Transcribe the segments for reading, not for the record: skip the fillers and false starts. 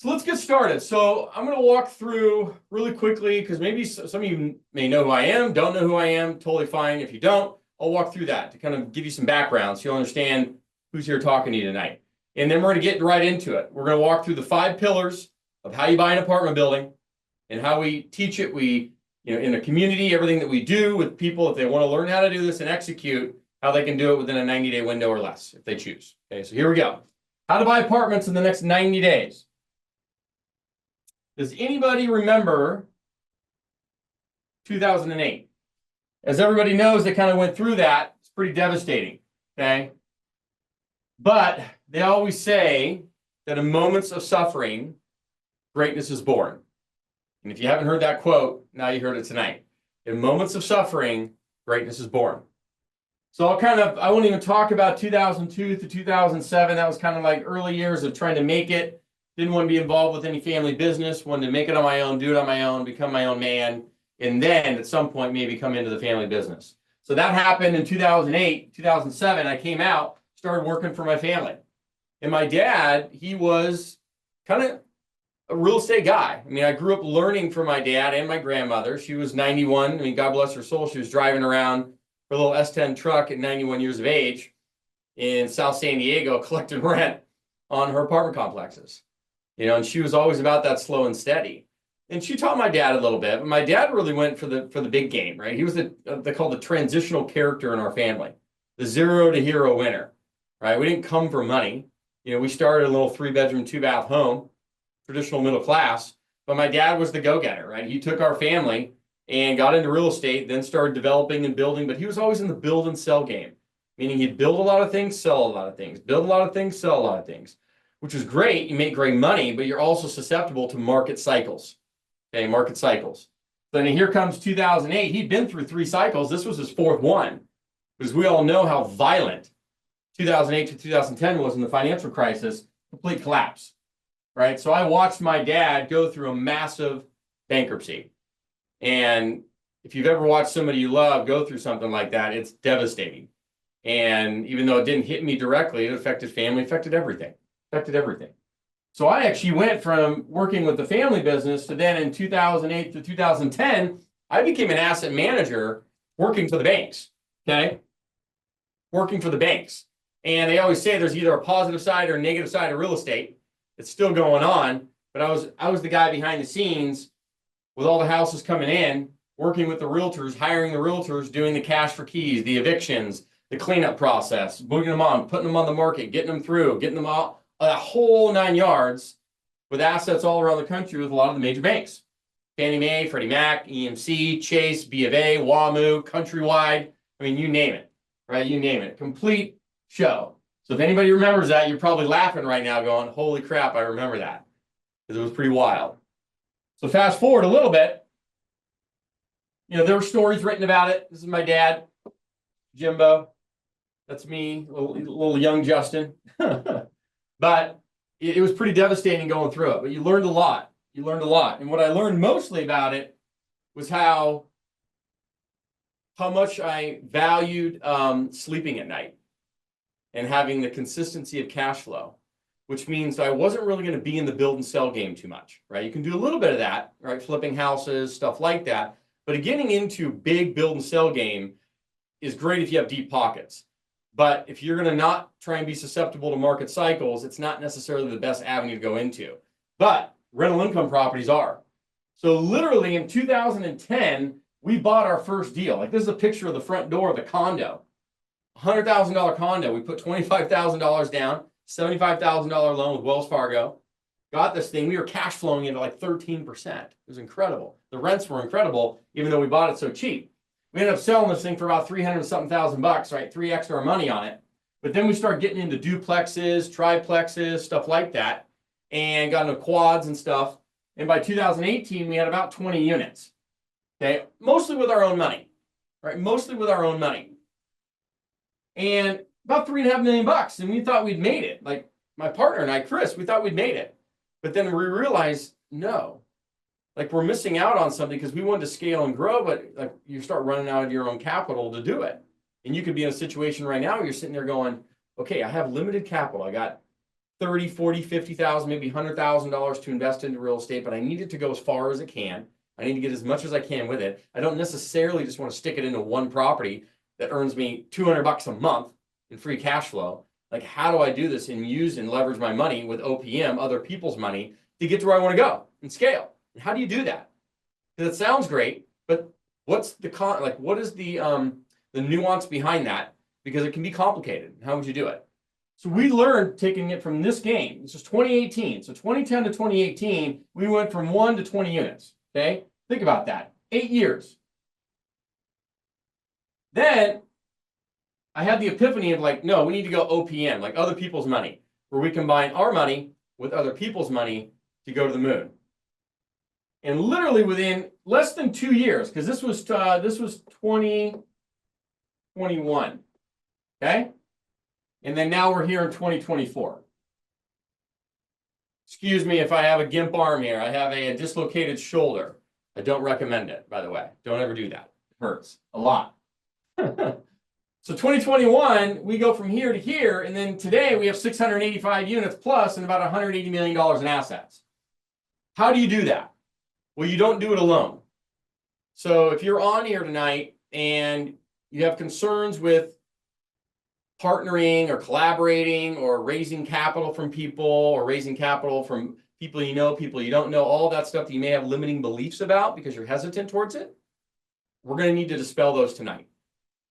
So let's get started. So I'm going to walk through really quickly because maybe some of you may know who I am, don't know who I am, totally fine. If you don't, I'll walk through that to kind of give you some background so you'll understand who's here talking to you tonight. And then we're going to get right into it. We're going to walk through the 5 pillars of how you buy an apartment building and how we teach it. We, in a community, everything that we do with people, if they want to learn how to do this and execute, how they can do it within a 90-day window or less if they choose. Okay, so here we go. How to buy apartments in the next 90 days. Does anybody remember 2008? As everybody knows, they kind of went through that. It's pretty devastating, okay? But they always say that in moments of suffering, greatness is born. And if you haven't heard that quote, now you heard it tonight. In moments of suffering, greatness is born. So I won't even talk about 2002 to 2007. That was kind of like early years of trying to make it. Didn't want to be involved with any family business, wanted to make it on my own, do it on my own, become my own man, and then at some point maybe come into the family business. So that happened in 2008, 2007. I came out, started working for my family. And my dad, he was kind of a real estate guy. I mean, I grew up learning from my dad and my grandmother. She was 91. I mean, God bless her soul. She was driving around her little S10 truck at 91 years of age in South San Diego collecting rent on her apartment complexes. And she was always about that slow and steady. And she taught my dad a little bit, but my dad really went for the big game, right? He was they call the transitional character in our family, the 0 to hero winner, right? We didn't come for money. We started a little 3-bedroom, 2-bath home, traditional middle class, but my dad was the go-getter, right? He took our family and got into real estate, then started developing and building, but he was always in the build and sell game, meaning he'd build a lot of things, sell a lot of things, build a lot of things, sell a lot of things, which is great. You make great money, but you're also susceptible to market cycles. Okay, market cycles. So then here comes 2008. He'd been through 3 cycles. This was his 4th one, because we all know how violent 2008 to 2010 was in the financial crisis, complete collapse, right? So I watched my dad go through a massive bankruptcy. And if you've ever watched somebody you love go through something like that, it's devastating. And even though it didn't hit me directly, it affected family, affected everything. So I actually went from working with the family business to then in 2008 to 2010, I became an asset manager working for the banks, okay? Working for the banks. And they always say there's either a positive side or a negative side of real estate. It's still going on, but I was the guy behind the scenes with all the houses coming in, working with the realtors, hiring the realtors, doing the cash for keys, the evictions, the cleanup process, moving them on, putting them on the market, getting them through, getting them out. A whole 9 yards with assets all around the country with a lot of the major banks. Fannie Mae, Freddie Mac, EMC, Chase, B of A, WAMU, Countrywide. I mean, you name it, right? You name it. Complete show. So if anybody remembers that, you're probably laughing right now going, holy crap, I remember that. Because it was pretty wild. So fast forward a little bit. There were stories written about it. This is my dad, Jimbo. That's me, little young Justin. But it was pretty devastating going through it. But you learned a lot. And what I learned mostly about it was how much I valued sleeping at night and having the consistency of cash flow, which means I wasn't really going to be in the build and sell game too much, right? You can do a little bit of that, right? Flipping houses, stuff like that. But getting into big build and sell game is great if you have deep pockets. But if you're going to not try and be susceptible to market cycles, it's not necessarily the best avenue to go into. But rental income properties are. So literally in 2010, we bought our first deal. Like this is a picture of the front door of the condo. $100,000 condo. We put $25,000 down, $75,000 loan with Wells Fargo. Got this thing. We were cash flowing into like 13%. It was incredible. The rents were incredible, even though we bought it so cheap. We ended up selling this thing for about $300-something thousand, right? 3x our money on it. But then we started getting into duplexes, triplexes, stuff like that, and got into quads and stuff. And by 2018, we had about 20 units. Okay, mostly with our own money, right? Mostly with our own money. And about $3.5 million. And we thought we'd made it. Like my partner and I, Chris, we thought we'd made it. But then we realized, no. Like we're missing out on something because we wanted to scale and grow, but like you start running out of your own capital to do it. And you could be in a situation right now where you're sitting there going, okay, I have limited capital. I got 30, 40, 50,000, maybe $100,000 to invest into real estate, but I need it to go as far as it can. I need to get as much as I can with it. I don't necessarily just want to stick it into one property that earns me $200 a month in free cash flow. Like, how do I do this and use and leverage my money with OPM, other people's money, to get to where I want to go and scale? And how do you do that? Because it sounds great, but what's the what is the nuance behind that? Because it can be complicated. How would you do it? So we learned taking it from this game. This is 2018. So 2010 to 2018, we went from 1 to 20 units. Okay, think about that. 8 years. Then I had the epiphany of like, no, we need to go OPM, like other people's money, where we combine our money with other people's money to go to the moon. And literally within less than 2 years, because this was 2021, okay? And then now we're here in 2024. Excuse me if I have a gimp arm here. I have a dislocated shoulder. I don't recommend it, by the way. Don't ever do that. It hurts a lot. So 2021, we go from here to here, and then today we have 685 units plus and about $180 million in assets. How do you do that? Well, you don't do it alone. So if you're on here tonight and you have concerns with partnering or collaborating or raising capital from people or raising capital from people you know, people you don't know, all that stuff that you may have limiting beliefs about because you're hesitant towards it, we're going to need to dispel those tonight.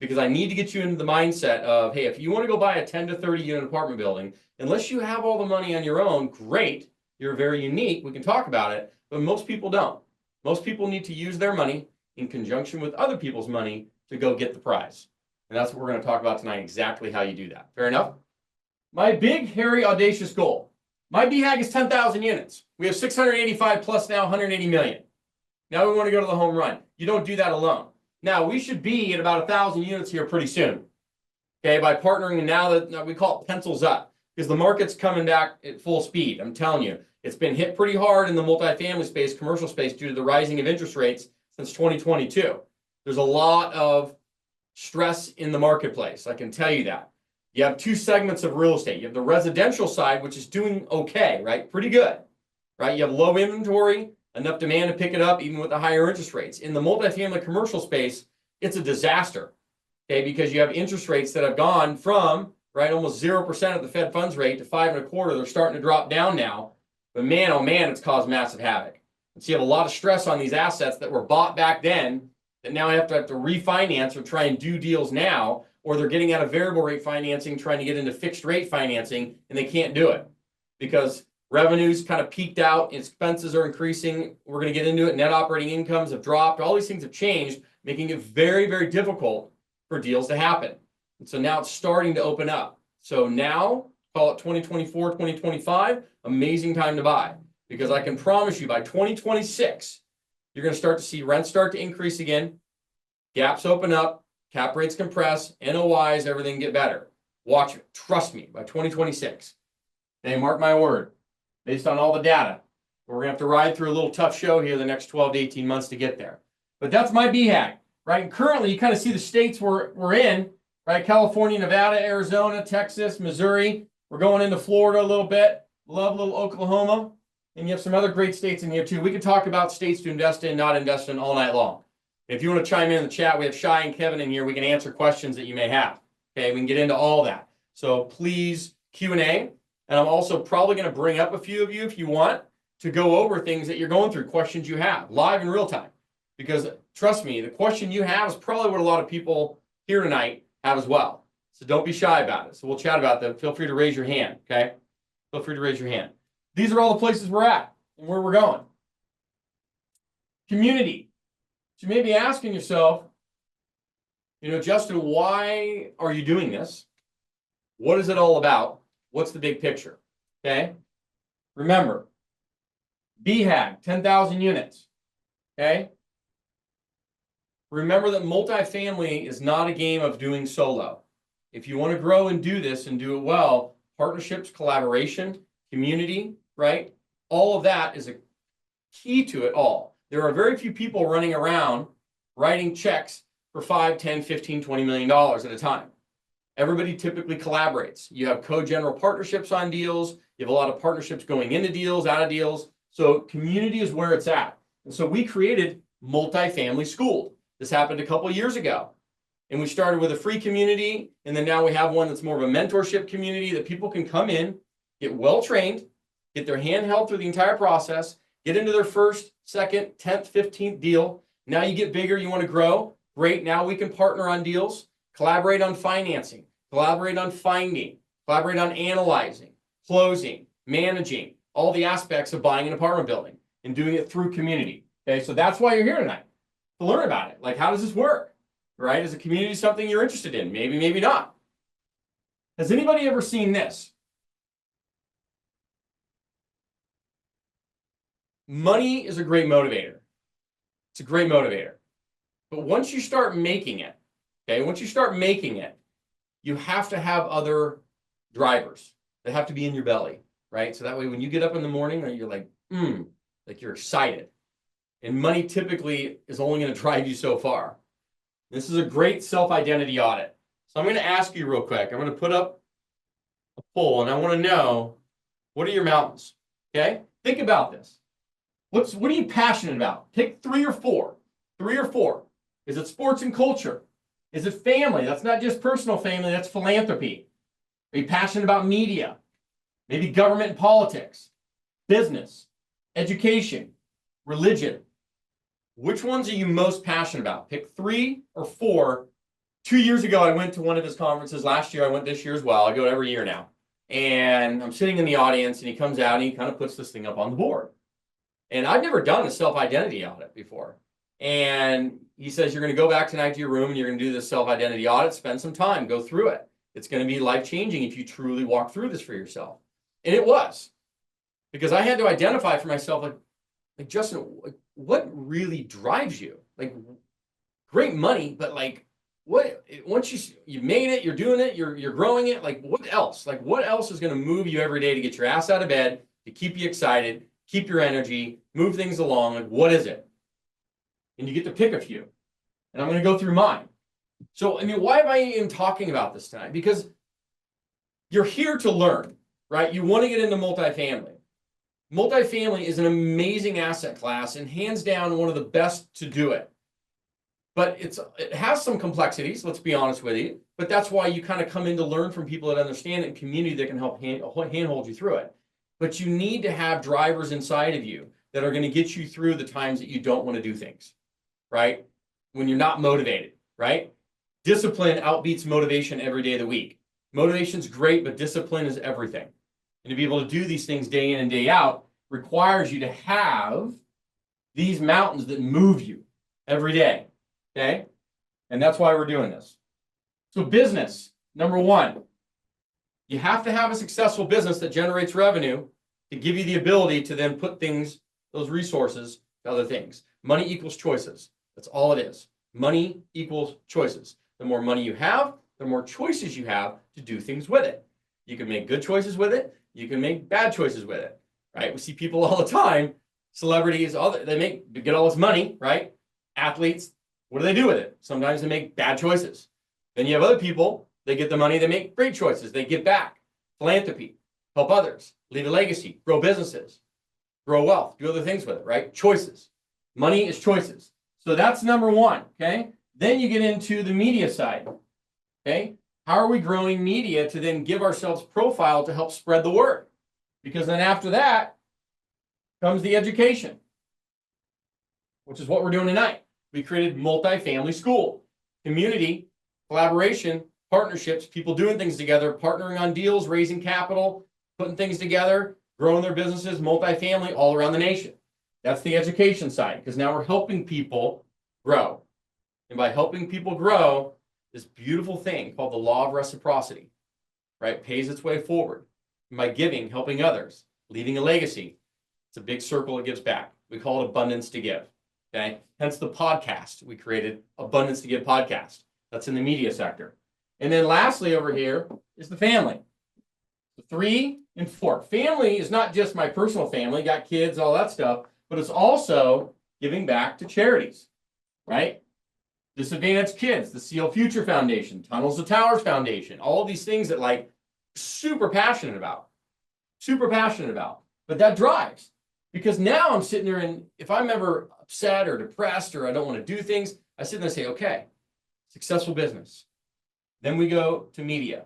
Because I need to get you into the mindset of, hey, if you want to go buy a 10 to 30 unit apartment building, unless you have all the money on your own, great, you're very unique, we can talk about it, but most people don't. Most people need to use their money in conjunction with other people's money to go get the prize. And that's what we're going to talk about tonight, exactly how you do that. Fair enough? My big, hairy, audacious goal. My BHAG is 10,000 units. We have 685 plus now 180 million. Now we want to go to the home run. You don't do that alone. Now, we should be at about 1,000 units here pretty soon, okay, by partnering. And now that we call it pencils up, because the market's coming back at full speed. I'm telling you, it's been hit pretty hard in the multifamily space, commercial space, due to the rising of interest rates since 2022. There's a lot of stress in the marketplace. I can tell you that. You have two segments of real estate. You have the residential side, which is doing okay, right? Pretty good, right? You have low inventory, enough demand to pick it up even with the higher interest rates. In the multifamily commercial space, it's a disaster, okay, because you have interest rates that have gone from, right, almost 0% of the Fed funds rate to 5.25%. They're starting to drop down now, but man, oh man, it's caused massive havoc. And so you have a lot of stress on these assets that were bought back then that now have to refinance or try and do deals now, or they're getting out of variable rate financing, trying to get into fixed rate financing, and they can't do it because revenues kind of peaked out, expenses are increasing. We're going to get into it. Net operating incomes have dropped. All these things have changed, making it very, very difficult for deals to happen. And so now it's starting to open up. So now, call it 2024, 2025, amazing time to buy. Because I can promise you by 2026, you're going to start to see rents start to increase again, gaps open up, cap rates compress, NOIs, everything get better. Watch it. Trust me, by 2026. Hey, mark my word. Based on all the data. We're going to have to ride through a little tough show here the next 12 to 18 months to get there. But that's my BHAG, right? And currently, you kind of see the states we're in, right? California, Nevada, Arizona, Texas, Missouri. We're going into Florida a little bit. Love little Oklahoma. And you have some other great states in here, too. We could talk about states to invest in, not invest in all night long. If you want to chime in the chat, we have Shai and Kevin in here. We can answer questions that you may have. Okay, we can get into all that. So please, Q&A. And I'm also probably going to bring up a few of you if you want to go over things that you're going through, questions you have live in real time. Because trust me, the question you have is probably what a lot of people here tonight have as well. So don't be shy about it. So we'll chat about that. Feel free to raise your hand, okay? Feel free to raise your hand. These are all the places we're at and where we're going. Community. So you may be asking yourself, Justin, why are you doing this? What is it all about? What's the big picture? Okay. Remember, BHAG, 10,000 units. Okay. Remember that multifamily is not a game of doing solo. If you want to grow and do this and do it well, partnerships, collaboration, community, right? All of that is a key to it all. There are very few people running around writing checks for $5, $10, $15, $20 million at a time. Everybody typically collaborates. You have co-general partnerships on deals. You have a lot of partnerships going into deals, out of deals. So community is where it's at. And so we created Multifamily School. This happened a couple of years ago. And we started with a free community. And then now we have one that's more of a mentorship community that people can come in, get well trained, get their hand held through the entire process, get into their first, second, 10th, 15th deal. Now you get bigger, you want to grow. Great. Now we can partner on deals, collaborate on financing, collaborate on finding, collaborate on analyzing, closing, managing, all the aspects of buying an apartment building and doing it through community. Okay, so that's why you're here tonight, to learn about it. Like, how does this work? Right? Is a community something you're interested in? Maybe, maybe not. Has anybody ever seen this? Money is a great motivator. It's a great motivator. But once you start making it, okay, once you start making it, you have to have other drivers that have to be in your belly, right? So that way when you get up in the morning, you're like you're excited. And money typically is only going to drive you so far. This is a great self-identity audit. So I'm going to ask you real quick. I'm going to put up a poll, and I want to know, what are your mountains? Okay? Think about this. What are you passionate about? Pick 3 or 4. 3 or 4. Is it sports and culture? Is it family? That's not just personal family, that's philanthropy. Are you passionate about media? Maybe government and politics, business, education, religion. Which ones are you most passionate about? Pick 3 or 4. 2 years ago, I went to one of his conferences. Last year, I went this year as well. I go every year now. And I'm sitting in the audience, and he comes out, and he kind of puts this thing up on the board. And I've never done a self-identity audit before. And he says, you're going to go back tonight to your room, and you're going to do this self-identity audit, spend some time, go through it. It's going to be life-changing if you truly walk through this for yourself. And it was. Because I had to identify for myself, like Justin, what really drives you? Like, great money, but like, what, once you made it, you're doing it, you're growing it, like what else? Like what else is going to move you every day to get your ass out of bed, to keep you excited, keep your energy, move things along? Like, what is it? And you get to pick a few. And I'm going to go through mine. So, I mean, why am I even talking about this tonight? Because you're here to learn, right? You want to get into multifamily. Multifamily is an amazing asset class and hands down one of the best to do it. But it has some complexities, let's be honest with you. But that's why you kind of come in to learn from people that understand it and community that can help handhold you through it. But you need to have drivers inside of you that are going to get you through the times that you don't want to do things, right? When you're not motivated, right? Discipline outbeats motivation every day of the week. Motivation's great, but discipline is everything. And to be able to do these things day in and day out requires you to have these mountains that move you every day, okay? And that's why we're doing this. So business, number 1, you have to have a successful business that generates revenue to give you the ability to then put things, those resources, to other things. Money equals choices. That's all it is. Money equals choices. The more money you have, the more choices you have to do things with it. You can make good choices with it. You can make bad choices with it, right? We see people all the time, celebrities, they get all this money, right? Athletes, what do they do with it? Sometimes they make bad choices. Then you have other people, they get the money, they make great choices. They give back, philanthropy, help others, leave a legacy, grow businesses, grow wealth, do other things with it, right? Choices. Money is choices. So that's number 1, okay? Then you get into the media side, okay? How are we growing media to then give ourselves profile to help spread the word? Because then after that comes the education, which is what we're doing tonight. We created Multifamily School, community, collaboration, partnerships, people doing things together, partnering on deals, raising capital, putting things together, growing their businesses, multifamily all around the nation. That's the education side, because now we're helping people grow. And by helping people grow, this beautiful thing called the law of reciprocity, right, pays its way forward. And by giving, helping others, leaving a legacy, it's a big circle that gives back. We call it abundance to give, okay? Hence the podcast. We created Abundance to Give podcast. That's in the media sector. And then lastly over here is the family. 3 and 4. Family is not just my personal family, got kids, all that stuff, but it's also giving back to charities, right? Disadvantaged Kids, the Seal Future Foundation, Tunnels to Towers Foundation, all of these things that like super passionate about. super passionate about. But that drives, because now I'm sitting there, and if I'm ever upset or depressed or I don't want to do things, I sit there and say, okay, successful business. Then we go to media.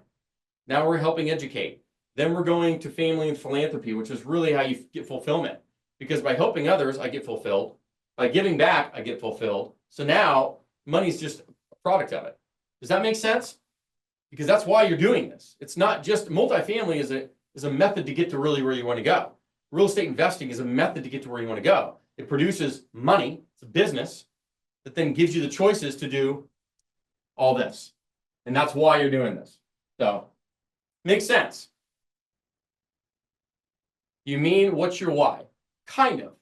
Now we're helping educate. Then we're going to family and philanthropy, which is really how you get fulfillment. Because by helping others, I get fulfilled. By giving back, I get fulfilled. So now money's just a product of it. Does that make sense? Because that's why you're doing this. It's not just multifamily is a method to get to really where you want to go. Real estate investing is a method to get to where you want to go. It produces money. It's a business that then gives you the choices to do all this. And that's why you're doing this. So, makes sense. You mean, what's your why? Kind of.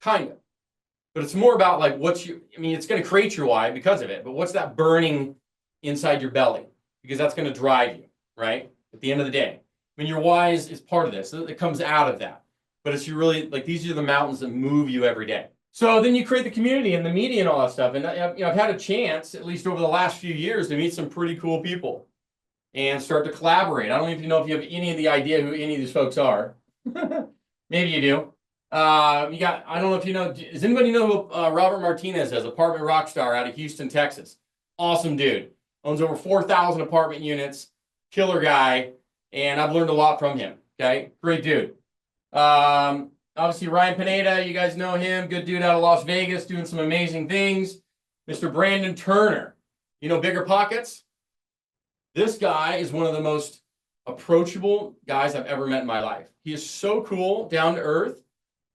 But it's more about like it's going to create your why because of it. But what's that burning inside your belly? Because that's going to drive you, right? At the end of the day. I mean, your why is part of this. It comes out of that. But it's really like, these are the mountains that move you every day. So then you create the community and the media and all that stuff. And I've had a chance, at least over the last few years, to meet some pretty cool people and start to collaborate. I don't even know if you have any of the idea who any of these folks are. Maybe you do. I don't know if you know, does anybody know who Robert Martinez is? Apartment rock star out of Houston, Texas. Awesome dude. Owns over 4,000 apartment units. Killer guy. And I've learned a lot from him. Okay. Great dude. Obviously Ryan Pineda, you guys know him. Good dude out of Las Vegas, doing some amazing things. Mr. Brandon Turner. You know Bigger Pockets? This guy is one of the most approachable guys I've ever met in my life. He is so cool, down to earth,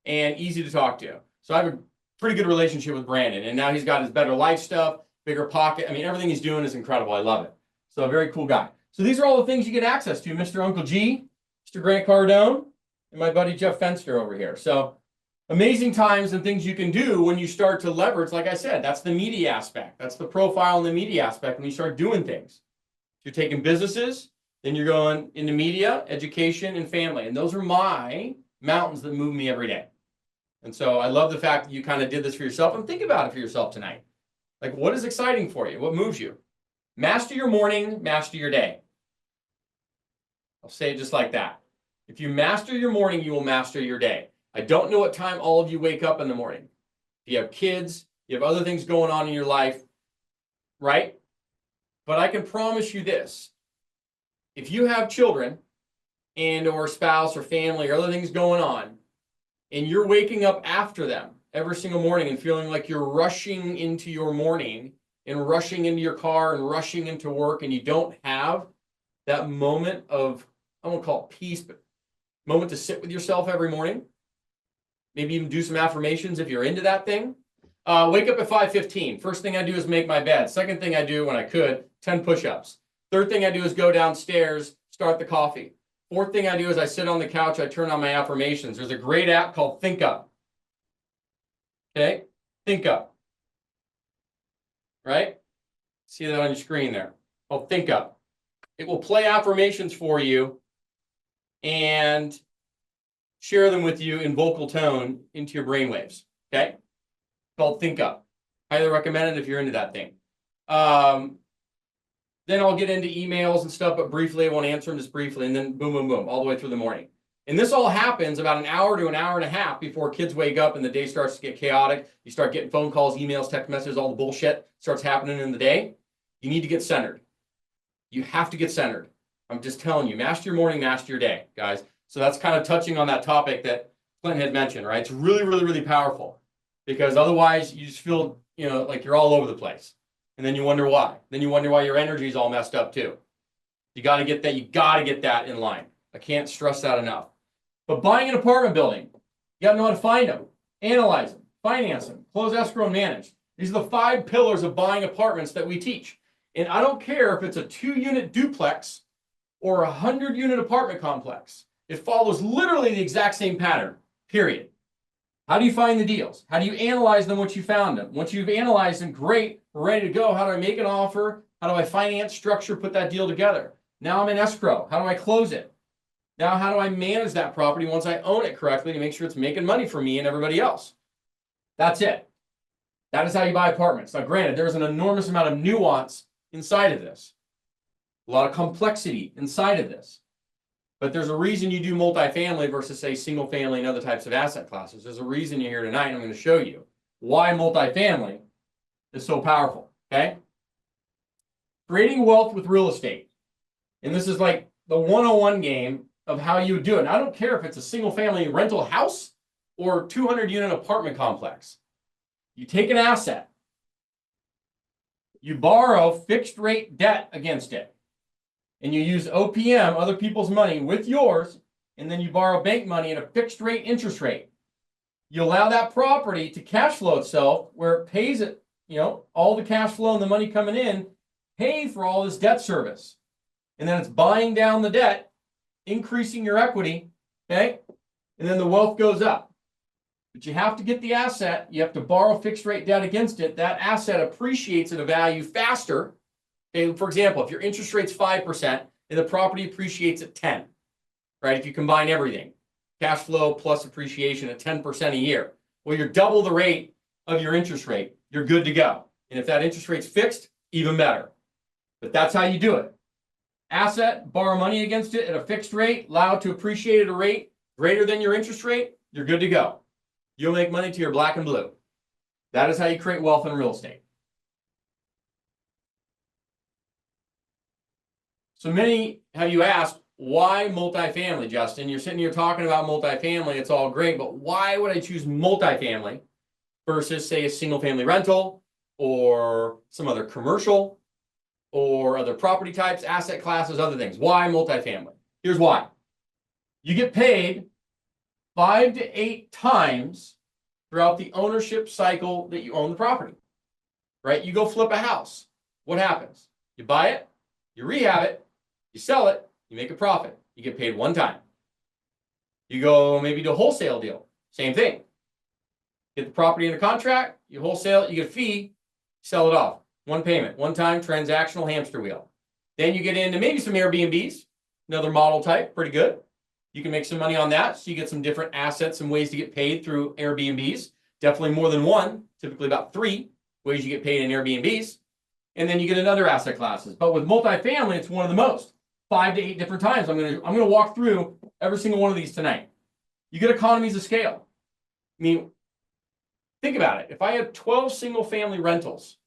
and easy to talk to. So I have a pretty good relationship with Brandon. And now he's got his Better Life stuff, Bigger Pocket. I mean, everything he's doing is incredible. I love it. So a very cool guy. So these are all the things you get access to. Mr. Uncle G, Mr. Grant Cardone, and my buddy Jeff Fenster over here. So amazing times and things you can do when you start to leverage. Like I said, that's the media aspect. That's the profile and the media aspect when you start doing things. You're taking businesses, then you're going into media, education, and family. And those are my mountains that move me every day. And so I love the fact that you kind of did this for yourself, and think about it for yourself tonight. Like, what is exciting for you? What moves you? Master your morning, master your day. I'll say it just like that. If you master your morning, you will master your day. I don't know what time all of you wake up in the morning. If you have kids, you have other things going on in your life, right? But I can promise you this. If you have children and or spouse or family or other things going on, and you're waking up after them every single morning and feeling like you're rushing into your morning and rushing into your car and rushing into work, and you don't have that moment of, I won't call it peace, but moment to sit with yourself every morning, maybe even do some affirmations if you're into that thing. Wake up at 5:15. First thing I do is make my bed. Second thing I do when I could, 10 push-ups. Third thing I do is go downstairs, start the coffee. Fourth thing I do is I sit on the couch, I turn on my affirmations. There's a great app called Think Up. Okay? Think Up. Right? See that on your screen there. Called Think Up. It will play affirmations for you and share them with you in vocal tone into your brainwaves. Okay? Called Think Up. Highly recommend it if you're into that thing. Then I'll get into emails and stuff, but briefly, I won't answer them, just briefly, and then boom, boom, boom, all the way through the morning. And this all happens about an hour to an hour and a half before kids wake up and the day starts to get chaotic. You start getting phone calls, emails, text messages, all the bullshit starts happening in the day. You need to get centered. You have to get centered. I'm just telling you, master your morning, master your day, guys. So that's kind of touching on that topic that Clinton had mentioned, right? It's really, really, really powerful, because otherwise you just feel, like you're all over the place. And then you wonder why. Then you wonder why your energy is all messed up too. You got to get that. You got to get that in line. I can't stress that enough. But buying an apartment building, you got to know how to find them, analyze them, finance them, close escrow, and manage. These are the 5 pillars of buying apartments that we teach. And I don't care if it's a 2-unit duplex or a 100-unit apartment complex. It follows literally the exact same pattern, period. How do you find the deals? How do you analyze them once you found them? Once you've analyzed them, great, we're ready to go. How do I make an offer? How do I finance, structure, put that deal together? Now I'm in escrow. How do I close it? Now how do I manage that property once I own it correctly to make sure it's making money for me and everybody else? That's it. That is how you buy apartments. Now granted, there's an enormous amount of nuance inside of this. A lot of complexity inside of this. But there's a reason you do multifamily versus, say, single family and other types of asset classes. There's a reason you're here tonight, and I'm going to show you why multifamily is so powerful, okay? Creating wealth with real estate. And this is like the 101 game of how you do it. And I don't care if it's a single family rental house or 200 unit apartment complex. You take an asset, you borrow fixed rate debt against it, and you use OPM, other people's money, with yours, and then you borrow bank money at a fixed rate interest rate. You allow that property to cash flow itself, where it pays it, all the cash flow and the money coming in, pay for all this debt service. And then it's buying down the debt, increasing your equity, okay? And then the wealth goes up. But you have to get the asset. You have to borrow fixed rate debt against it. That asset appreciates in a value faster. Okay, for example, if your interest rate's 5% and the property appreciates at 10, right? If you combine everything, cash flow plus appreciation at 10% a year, well, you're double the rate of your interest rate. You're good to go. And if that interest rate's fixed, even better. But that's how you do it. Asset, borrow money against it at a fixed rate, allowed to appreciate at a rate greater than your interest rate, you're good to go. You'll make money till you're black and blue. That is how you create wealth in real estate. So many have you asked, why multifamily, Justin? You're sitting here talking about multifamily. It's all great, but why would I choose multifamily versus, say, a single family rental or some other commercial or other property types, asset classes, other things? Why multifamily? Here's why. You get paid 5 to 8 times throughout the ownership cycle that you own the property, right? You go flip a house. What happens? You buy it, you rehab it, you sell it, you make a profit. You get paid one time. You go maybe to a wholesale deal. Same thing. Get the property in a contract, you wholesale it, you get a fee, sell it off. One payment, one time, transactional hamster wheel. Then you get into maybe some Airbnbs, another model type, pretty good. You can make some money on that. So you get some different assets and ways to get paid through Airbnbs. Definitely more than one, typically about 3 ways you get paid in Airbnbs. And then you get another asset classes. But with multifamily, it's one of the most. 5 to 8 different times. I'm gonna walk through every single one of these tonight. You get economies of scale. I mean, think about it. If I had 12 single family rentals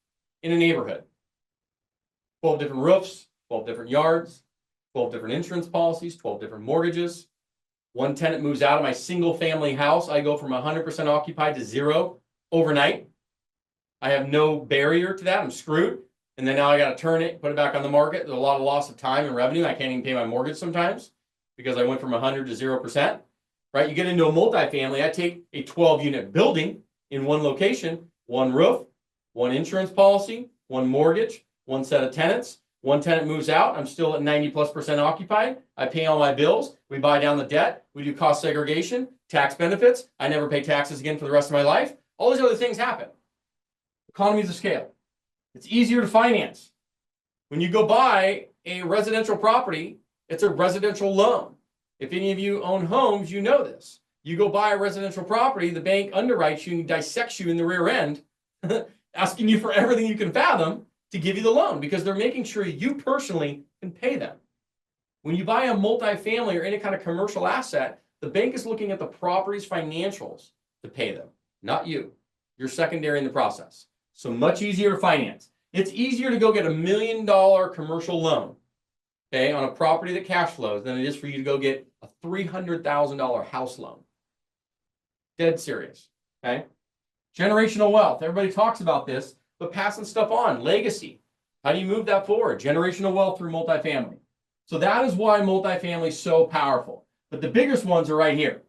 in a neighborhood, 12 different roofs, 12 different yards, 12 different insurance policies, 12 different mortgages. One tenant moves out of my single family house. I go from 100% occupied to 0 overnight. I have no barrier to that. I'm screwed. And then now I got to turn it, put it back on the market. There's a lot of loss of time and revenue. I can't even pay my mortgage sometimes because I went from 100 to 0%, right? You get into a multifamily. I take a 12-unit building in one location, one roof, one insurance policy, one mortgage, one set of tenants. One tenant moves out. I'm still at 90+% occupied. I pay all my bills. We buy down the debt. We do cost segregation, tax benefits. I never pay taxes again for the rest of my life. All these other things happen. Economies of scale. It's easier to finance. When you go buy a residential property, it's a residential loan. If any of you own homes, you know this. You go buy a residential property, the bank underwrites you and dissects you in the rear end, asking you for everything you can fathom to give you the loan because they're making sure you personally can pay them. When you buy a multifamily or any kind of commercial asset, the bank is looking at the property's financials to pay them, not you. You're secondary in the process. So much easier to finance. It's easier to go get $1 million commercial loan, okay, on a property that cash flows than it is for you to go get a $300,000 house loan. Dead serious, okay? Generational wealth. Everybody talks about this, but passing stuff on, legacy. How do you move that forward? Generational wealth through multifamily. So that is why multifamily is so powerful. But the biggest ones are right here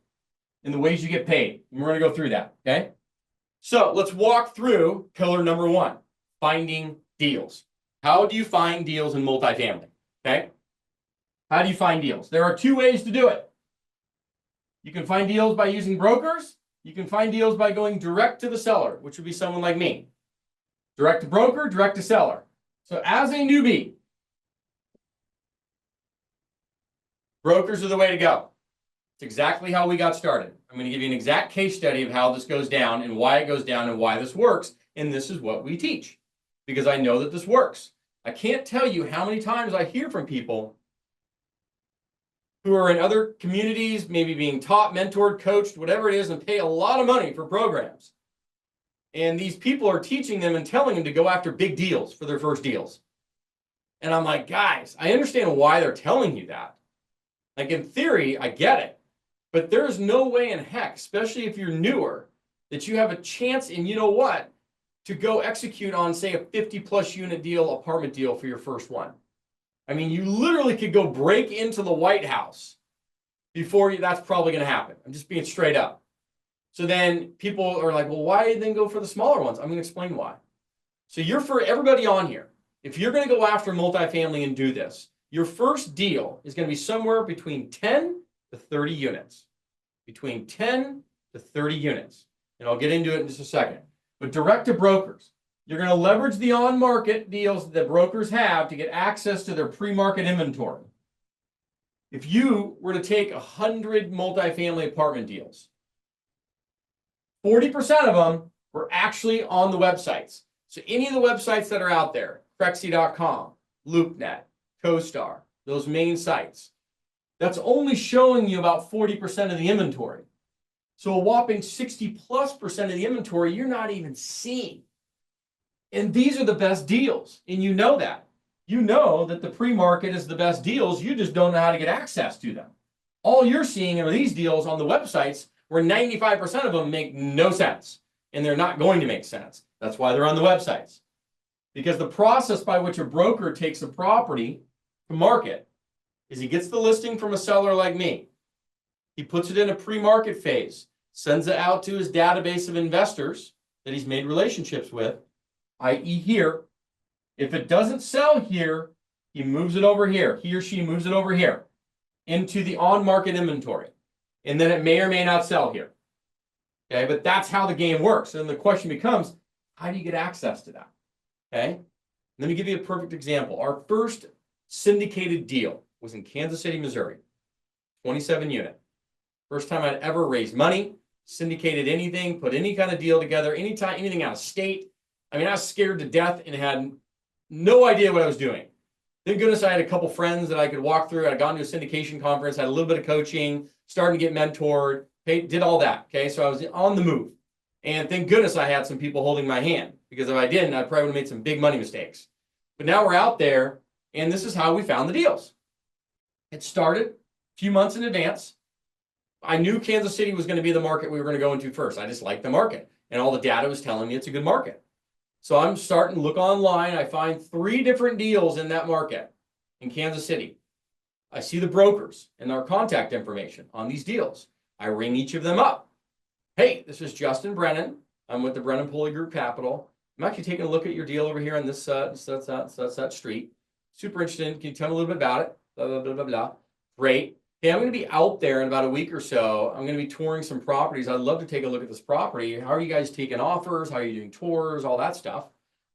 in the ways you get paid. And we're going to go through that, okay? So let's walk through pillar number 1, finding deals. How do you find deals in multifamily, okay? How do you find deals? There are 2 ways to do it. You can find deals by using brokers. You can find deals by going direct to the seller, which would be someone like me. Direct to broker, direct to seller. So as a newbie, brokers are the way to go. It's exactly how we got started. I'm going to give you an exact case study of how this goes down and why it goes down and why this works. And this is what we teach because I know that this works. I can't tell you how many times I hear from people, who are in other communities, maybe being taught, mentored, coached, whatever it is, and pay a lot of money for programs. And these people are teaching them and telling them to go after big deals for their first deals. And I'm like, guys, I understand why they're telling you that. Like in theory, I get it. But there's no way in heck, especially if you're newer, that you have a chance, and you know what, to go execute on, say, a 50+ unit deal, apartment deal for your first one. I mean, you literally could go break into the White House before that's probably going to happen. I'm just being straight up. So then people are like, well, why then go for the smaller ones? I'm going to explain why. So you're, for everybody on here, if you're going to go after multifamily and do this, your first deal is going to be somewhere between 10 to 30 units. Between 10 to 30 units. And I'll get into it in just a second. But direct to brokers, you're going to leverage the on-market deals that brokers have to get access to their pre-market inventory. If you were to take 100 multifamily apartment deals, 40% of them were actually on the websites. So any of the websites that are out there, Crexy.com, LoopNet, CoStar, those main sites, that's only showing you about 40% of the inventory. So a whopping 60+% of the inventory you're not even seeing. And these are the best deals. And you know that. You know that the pre-market is the best deals. You just don't know how to get access to them. All you're seeing are these deals on the websites where 95% of them make no sense. And they're not going to make sense. That's why they're on the websites. Because the process by which a broker takes a property to market is he gets the listing from a seller like me. He puts it in a pre-market phase, sends it out to his database of investors that he's made relationships with, i.e. here. If it doesn't sell here, he moves it over here. He or she moves it over here into the on-market inventory. And then it may or may not sell here. Okay, but that's how the game works. And the question becomes, how do you get access to that? Okay, let me give you a perfect example. Our first syndicated deal was in Kansas City, Missouri, 27 unit. First time I'd ever raised money, syndicated anything, put any kind of deal together, anytime, anything out of state. I mean, I was scared to death and had no idea what I was doing. Thank goodness I had a couple friends that I could walk through. I'd gone to a syndication conference, had a little bit of coaching, starting to get mentored, did all that. Okay, so I was on the move. And thank goodness I had some people holding my hand, because if I didn't, I probably would have made some big money mistakes. But now we're out there, and this is how we found the deals. It started a few months in advance. I knew Kansas City was going to be the market we were going to go into first. I just liked the market, and all the data was telling me it's a good market. So I'm starting to look online. I find 3 different deals in that market in Kansas City. I see the brokers and their contact information on these deals. I ring each of them up. Hey, this is Justin Brennan. I'm with the Brennan Pulley Group Capital. I'm actually taking a look at your deal over here on this that street. Super interested. Can you tell me a little bit about it? Blah, blah, blah, blah, blah. Great. Hey, I'm going to be out there in about a week or so. I'm going to be touring some properties. I'd love to take a look at this property. How are you guys taking offers? How are you doing tours? All that stuff.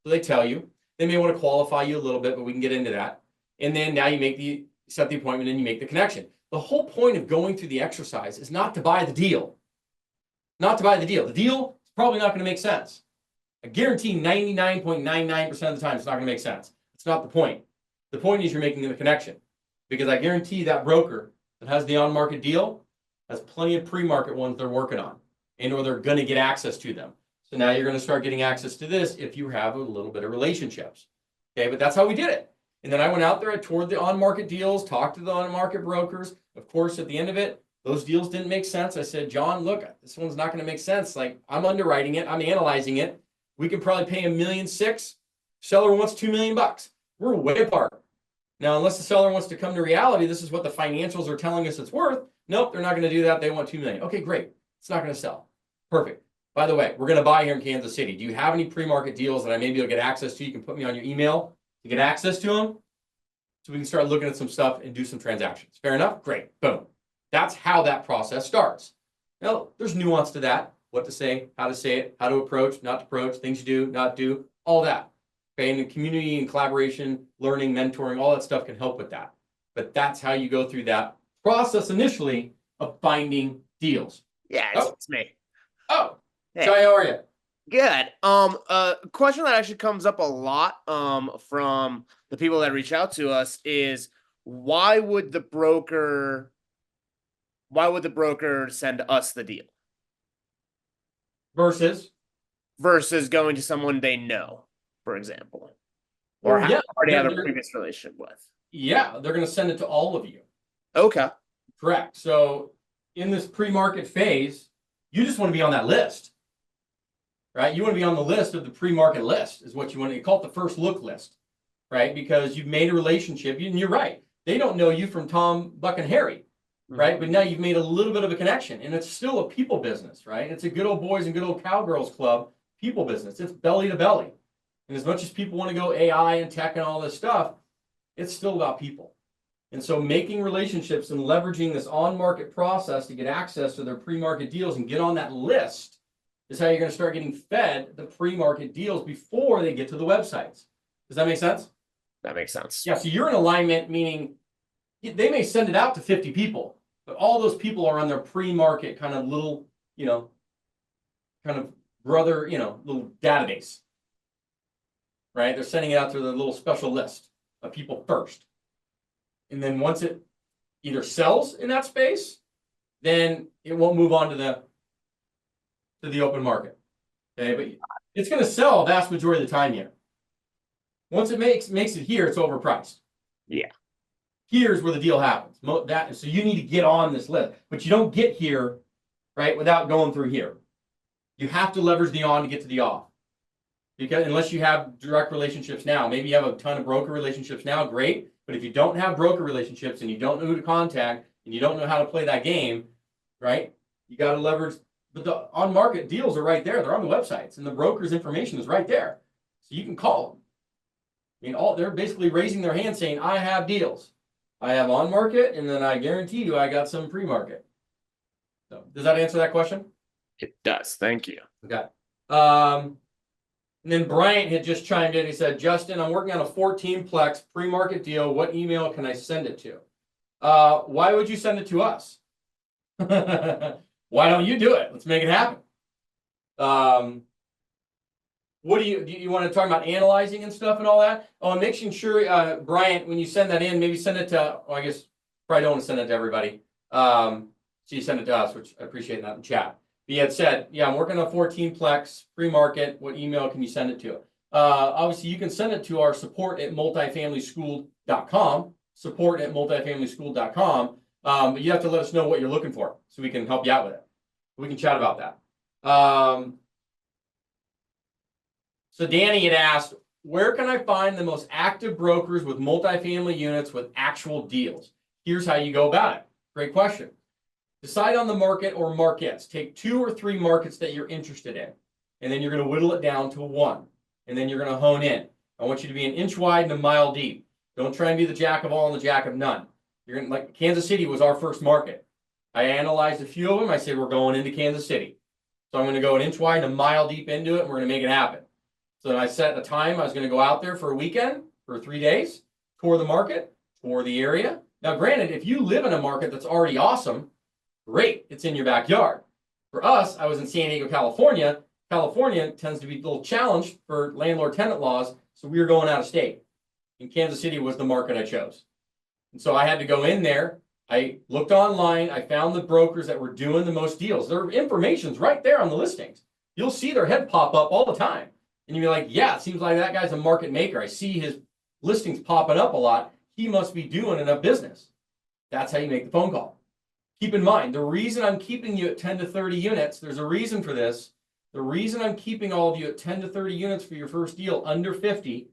So they tell you. They may want to qualify you a little bit, but we can get into that. And then now you set the appointment and you make the connection. The whole point of going through the exercise is not to buy the deal. Not to buy the deal. The deal is probably not going to make sense. I guarantee 99.99% of the time it's not going to make sense. It's not the point. The point is you're making the connection. Because I guarantee that broker that has the on-market deal has plenty of pre-market ones they're working on, and or they're going to get access to them. So now you're going to start getting access to this if you have a little bit of relationships. Okay, but that's how we did it. And then I went out there, I toured the on-market deals, talked to the on-market brokers. Of course, at the end of it, those deals didn't make sense. I said, John, look, this one's not going to make sense. Like, I'm underwriting it, I'm analyzing it. We could probably pay $1.6 million. Seller wants $2 million. We're way apart. Now, unless the seller wants to come to reality, this is what the financials are telling us it's worth. Nope, they're not going to do that. They want $2 million. Okay, great. It's not going to sell. Perfect. By the way, we're going to buy here in Kansas City. Do you have any pre-market deals that I may be able to get access to? You can put me on your email to get access to them, so we can start looking at some stuff and do some transactions. Fair enough? Great. Boom. That's how that process starts. Now, there's nuance to that. What to say, how to say it, how to approach, not to approach, things you do, not do, all that. Okay, and the community and collaboration, learning, mentoring, all that stuff can help with that. But that's how you go through that process initially of finding deals. Yeah, it's me. Oh, hey. Jai, how are you? Good. A question that actually comes up a lot from the people that reach out to us is, why would the broker why would the broker send us the deal versus, versus going to someone they know, for example, or well, yeah, already have a they're- previous relationship with? yeah, they're going to send it to all of you. Okay. Correct. So in this pre-market phase, you just want to be on that list, right? You want to be on the list of the pre-market list is what you want to call it, the first look list, right? Because you've made a relationship, and you're right. They don't know you from Tom, Buck, and Harry, right? But now you've made a little bit of a connection, and it's still a people business, right? It's a good old boys and good old cowgirls club people business. It's belly to belly. And as much as people want to go AI and tech and all this stuff, it's still about people. And so making relationships and leveraging this on-market process to get access to their pre-market deals and get on that list is how you're going to start getting fed the pre-market deals before they get to the websites. Does that make sense? That makes sense. Yeah, so you're in alignment, meaning they may send it out to 50 people, but all those people are on their pre-market kind of little, kind of brother, little database, right? They're sending it out to their little special list of people first. And then once it either sells in that space, then it won't move on to the open market. Okay, but it's going to sell a vast majority of the time here. Once it makes it here, it's overpriced. Yeah. Here's where the deal happens. So you need to get on this list, but you don't get here, right, without going through here. You have to leverage the on to get to the off. Because unless you have direct relationships now, maybe you have a ton of broker relationships now, great. But if you don't have broker relationships and you don't know who to contact and you don't know how to play that game, right? You got to leverage. But the on-market deals are right there. They're on the websites, and the broker's information is right there. So you can call them. I mean, they're basically raising their hand saying, I have deals. I have on-market, and then I guarantee you I got some pre-market. So does that answer that question? It does. Thank you. Okay. And then Bryant had just chimed in. He said, Justin, I'm working on a 14-plex pre-market deal. What email can I send it to? Why would you send it to us? Why don't you do it? Let's make it happen. What do you want to talk about analyzing and stuff and all that? Oh, and making sure, Bryant, when you send that in, maybe send it to, I guess probably don't want to send it to everybody. So you send it to us, which I appreciate that in chat. He had said, yeah, I'm working on a 14-plex pre-market. What email can you send it to? Obviously, you can send it to our support@multifamilyschool.com, support@multifamilyschool.com. But you have to let us know what you're looking for so we can help you out with it. We can chat about that. So Danny had asked, where can I find the most active brokers with multifamily units with actual deals? Here's how you go about it. Great question. Decide on the market or markets. Take 2 or 3 markets that you're interested in, and then you're going to whittle it down to 1, and then you're going to hone in. I want you to be an inch wide and a mile deep. Don't try and be the jack of all and the jack of none. You're going to, like Kansas City was our first market. I analyzed a few of them. I said, we're going into Kansas City. So I'm going to go an inch wide and a mile deep into it, and we're going to make it happen. So then I set a time. I was going to go out there for a weekend, for 3 days, tour the market, tour the area. Now, granted, if you live in a market that's already awesome, great, it's in your backyard. For us, I was in San Diego, California. California tends to be a little challenged for landlord-tenant laws, so we were going out of state. And Kansas City was the market I chose. And so I had to go in there. I looked online. I found the brokers that were doing the most deals. Their information's right there on the listings. You'll see their head pop up all the time. And you'll be like, yeah, it seems like that guy's a market maker. I see his listings popping up a lot. He must be doing enough business. That's how you make the phone call. Keep in mind, the reason I'm keeping you at 10 to 30 units, there's a reason for this. The reason I'm keeping all of you at 10 to 30 units for your first deal under 50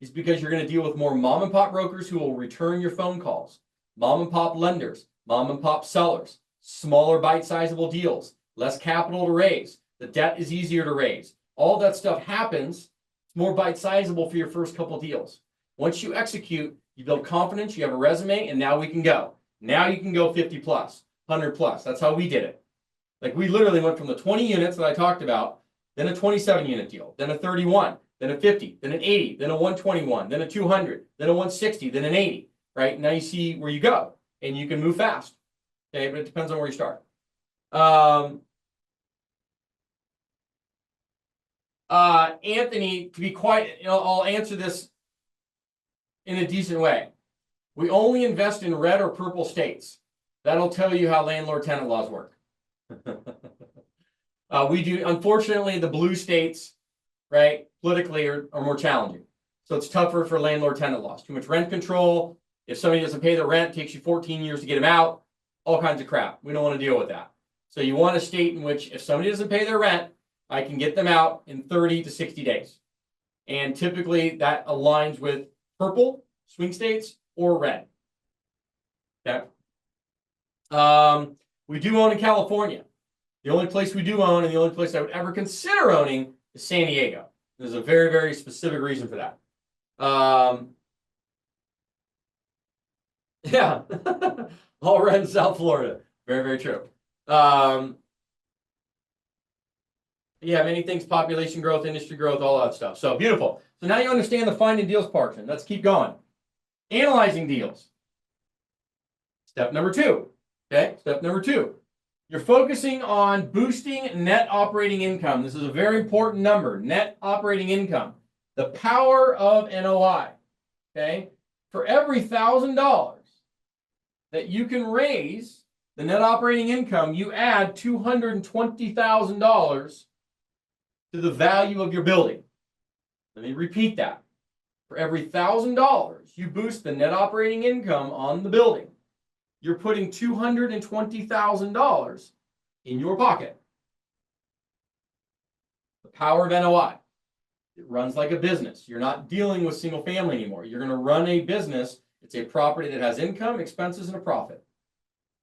is because you're going to deal with more mom and pop brokers who will return your phone calls, mom and pop lenders, mom and pop sellers, smaller bite-sizable deals, less capital to raise. The debt is easier to raise. All that stuff happens. It's more bite-sizable for your first couple deals. Once you execute, you build confidence, you have a resume, and now we can go. Now you can go 50 plus, 100 plus. That's how we did it. Like we literally went from the 20 units that I talked about, then a 27 unit deal, then a 31, then a 50, then an 80, then a 121, then a 200, then a 160, then an 80, right? Now you see where you go and you can move fast. Okay, but it depends on where you start. Anthony, to be quite, I'll answer this in a decent way. We only invest in red or purple states. That'll tell you how landlord-tenant laws work. We do, unfortunately, the blue states, right, politically are more challenging. So it's tougher for landlord-tenant laws. Too much rent control. If somebody doesn't pay their rent, it takes you 14 years to get them out. All kinds of crap. We don't want to deal with that. So you want a state in which if somebody doesn't pay their rent, I can get them out in 30 to 60 days. And typically that aligns with purple, swing states, or red. Okay. We do own in California. The only place we do own and the only place I would ever consider owning is San Diego. There's a very, very specific reason for that. Yeah, all red in South Florida. Very, very true. Yeah, many things, population growth, industry growth, all that stuff. So beautiful. So now you understand the finding deals portion. Let's keep going. Analyzing deals. Step number 2. Okay, step number 2. You're focusing on boosting net operating income. This is a very important number, net operating income. The power of NOI. Okay, for every $1,000 that you can raise the net operating income, you add $220,000 to the value of your building. Let me repeat that. For every $1,000 you boost the net operating income on the building, you're putting $220,000 in your pocket. The power of NOI. It runs like a business. You're not dealing with single family anymore. You're going to run a business. It's a property that has income, expenses, and a profit.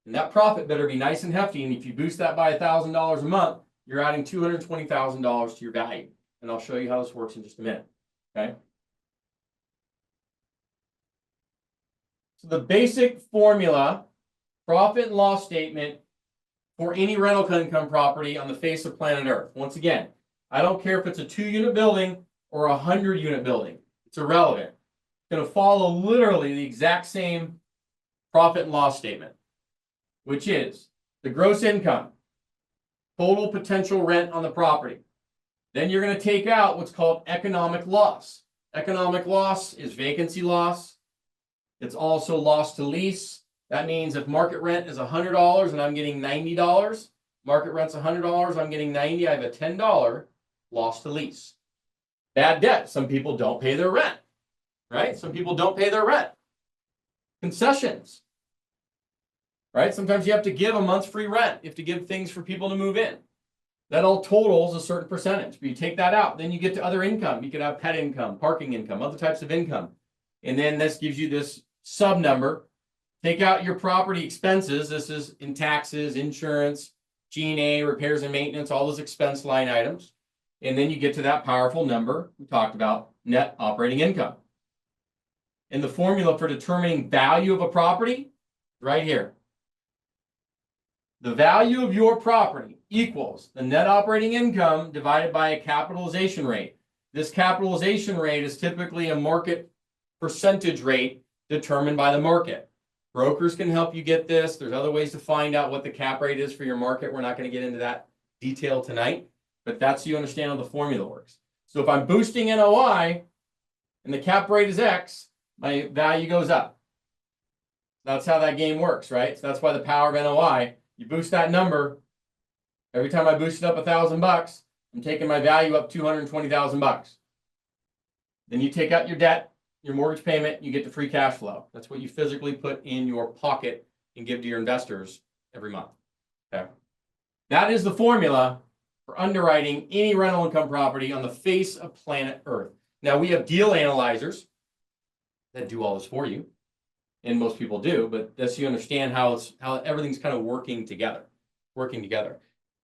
And that profit better be nice and hefty. And if you boost that by $1,000 a month, you're adding $220,000 to your value. And I'll show you how this works in just a minute. Okay. So the basic formula, profit and loss statement for any rental income property on the face of planet Earth. Once again, I don't care if it's a 2-unit building or a 100-unit building. It's irrelevant. It's going to follow literally the exact same profit and loss statement, which is the gross income, total potential rent on the property. Then you're going to take out what's called economic loss. Economic loss is vacancy loss. It's also loss to lease. That means if market rent is $100 and I'm getting $90, market rent's $100, I'm getting $90, I have a $10 loss to lease. Bad debt. Some people don't pay their rent, right? Some people don't pay their rent. Concessions, right? Sometimes you have to give a month's free rent. You have to give things for people to move in. That all totals a certain percentage. But you take that out, then you get to other income. You could have pet income, parking income, other types of income. And then this gives you this sub number. Take out your property expenses. This is in taxes, insurance, G&A, repairs and maintenance, all those expense line items. And then you get to that powerful number we talked about, net operating income. And the formula for determining value of a property, right here. The value of your property equals the net operating income divided by a capitalization rate. This capitalization rate is typically a market percentage rate determined by the market. Brokers can help you get this. There's other ways to find out what the cap rate is for your market. We're not going to get into that detail tonight, but that's so you understand how the formula works. So if I'm boosting NOI and the cap rate is X, my value goes up. That's how that game works, right? So that's why the power of NOI. You boost that number. Every time I boost it up $1,000, I'm taking my value up $220,000. Then you take out your debt, your mortgage payment, you get the free cash flow. That's what you physically put in your pocket and give to your investors every month. Okay. That is the formula for underwriting any rental income property on the face of planet Earth. Now we have deal analyzers that do all this for you. And most people do, but that's so you understand how everything's kind of working together.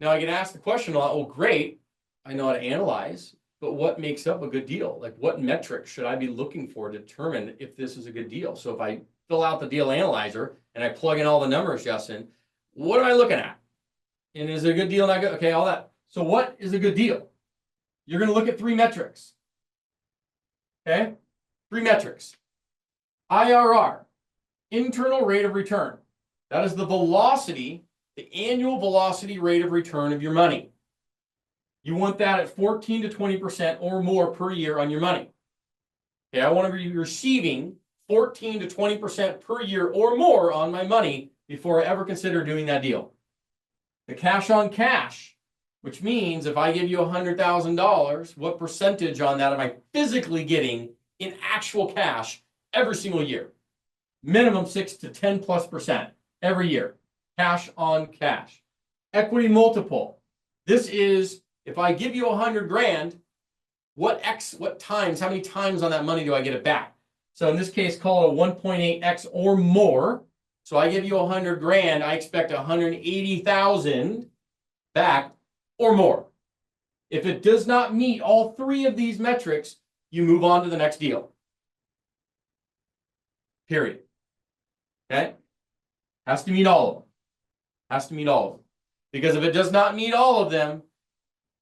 Now I get asked the question a lot, well, great, I know how to analyze, but what makes up a good deal? Like what metrics should I be looking for to determine if this is a good deal? So if I fill out the deal analyzer and I plug in all the numbers, Justin, what am I looking at? And is it a good deal? Not good? Okay, all that. So what is a good deal? You're going to look at 3 metrics. Okay? 3 metrics. IRR. Internal rate of return. That is the velocity, the annual velocity rate of return of your money. You want that at 14 to 20% or more per year on your money. Okay, I want to be receiving 14 to 20% per year or more on my money before I ever consider doing that deal. The cash on cash, which means if I give you $100,000, what percentage on that am I physically getting in actual cash every single year? Minimum 6 to 10+% every year. Cash on cash. Equity multiple. This is if I give you 100 grand, what times, how many times on that money do I get it back? So in this case, call it a 1.8x or more. So I give you 100 grand, I expect 180,000 back or more. If it does not meet all three of these metrics, you move on to the next deal. Period. Okay? Has to meet all of them. Has to meet all of them. Because if it does not meet all of them,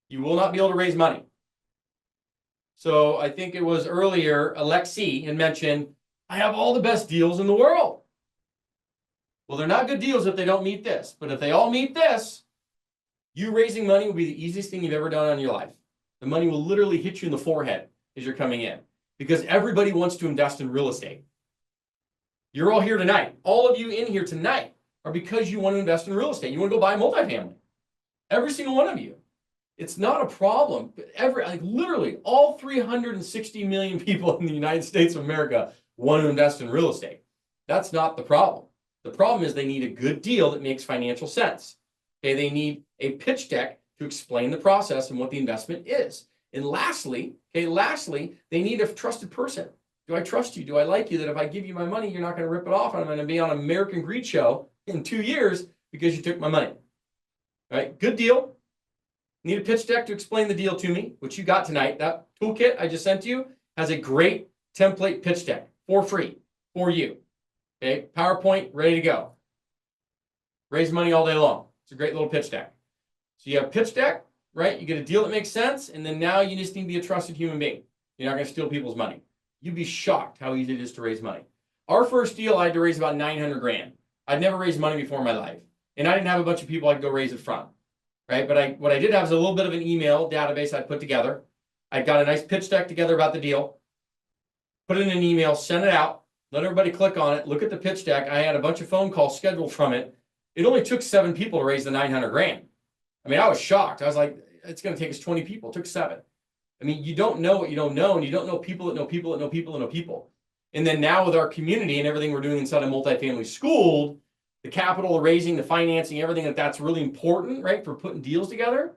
you will not be able to raise money. So I think it was earlier, Alexi had mentioned, I have all the best deals in the world. Well, they're not good deals if they don't meet this. But if they all meet this, you raising money will be the easiest thing you've ever done in your life. The money will literally hit you in the forehead as you're coming in. Because everybody wants to invest in real estate. You're all here tonight. All of you in here tonight are because you want to invest in real estate. You want to go buy a multifamily. Every single one of you. It's not a problem. Literally, all 360 million people in the United States of America want to invest in real estate. That's not the problem. The problem is they need a good deal that makes financial sense. Okay, they need a pitch deck to explain the process and what the investment is. And lastly, they need a trusted person. Do I trust you? Do I like you that if I give you my money, you're not going to rip it off and I'm going to be on an American Greed show in 2 years because you took my money? All right, good deal. Need a pitch deck to explain the deal to me, which you got tonight. That toolkit I just sent you has a great template pitch deck for free for you. Okay, PowerPoint ready to go. Raise money all day long. It's a great little pitch deck. So you have a pitch deck, right? You get a deal that makes sense, and then now you just need to be a trusted human being. You're not going to steal people's money. You'd be shocked how easy it is to raise money. Our first deal, I had to raise about 900 grand. I'd never raised money before in my life, and I didn't have a bunch of people I'd go raise it from. Right? But what I did have is a little bit of an email database I'd put together. I got a nice pitch deck together about the deal, put it in an email, sent it out, let everybody click on it, look at the pitch deck. I had a bunch of phone calls scheduled from it. It only took 7 people to raise the 900 grand. I mean, I was shocked. I was like, it's going to take us 20 people. It took 7. I mean, you don't know what you don't know, and you don't know people that know people that know people that know people. And then now with our community and everything we're doing inside of Multifamily School, the capital, the raising, the financing, everything that's really important, right, for putting deals together,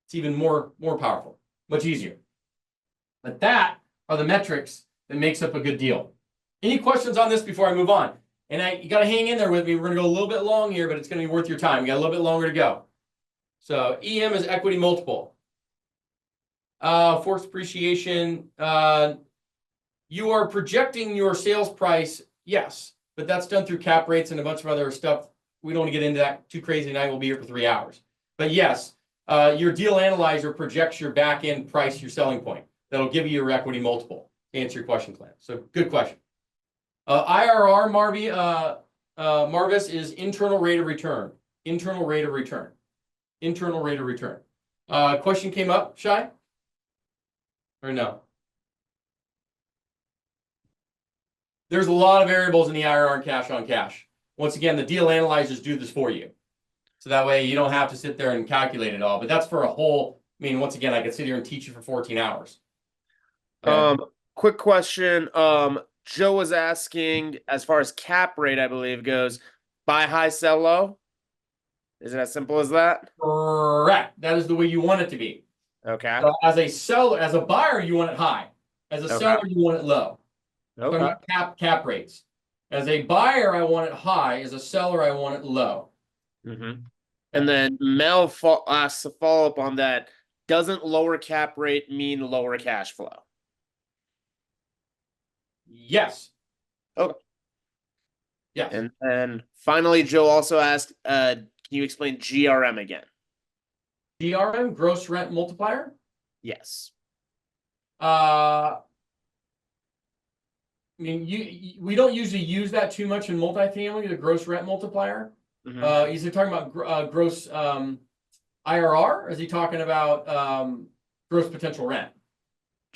it's even more powerful, much easier. But that are the metrics that makes up a good deal. Any questions on this before I move on? And you got to hang in there with me. We're going to go a little bit long here, but it's going to be worth your time. We got a little bit longer to go. So EM is equity multiple. Forced appreciation. You are projecting your sales price, yes. But that's done through cap rates and a bunch of other stuff. We don't want to get into that too crazy tonight. We'll be here for 3 hours. But yes, your deal analyzer projects your back end price, your selling point. That'll give you your equity multiple to answer your question, Clint. So good question. IRR, Marvis, is internal rate of return. Internal rate of return. Internal rate of return. Question came up, Shai? Or no? There's a lot of variables in the IRR and cash on cash. Once again, the deal analyzers do this for you. So that way you don't have to sit there and calculate it all. But that's for a whole, I mean, once again, I could sit here and teach you for 14 hours. Okay. Quick question. Joe was asking, as far as cap rate, I believe, goes, buy high, sell low. Is it as simple as that? Correct. That is the way you want it to be. Okay. So as a seller, as a buyer, you want it high. As a seller, you want it low. Okay. So cap rates. As a buyer, I want it high. As a seller, I want it low. Mm-hmm. And then Mel asks a follow-up on that. Doesn't lower cap rate mean lower cash flow? Yes. Okay. Yes. And then finally, Joe also asked, can you explain GRM again? GRM, gross rent multiplier? Yes. I mean, we don't usually use that too much in multifamily, the gross rent multiplier. Mm-hmm. Is he talking about gross IRR? Or is he talking about gross potential rent?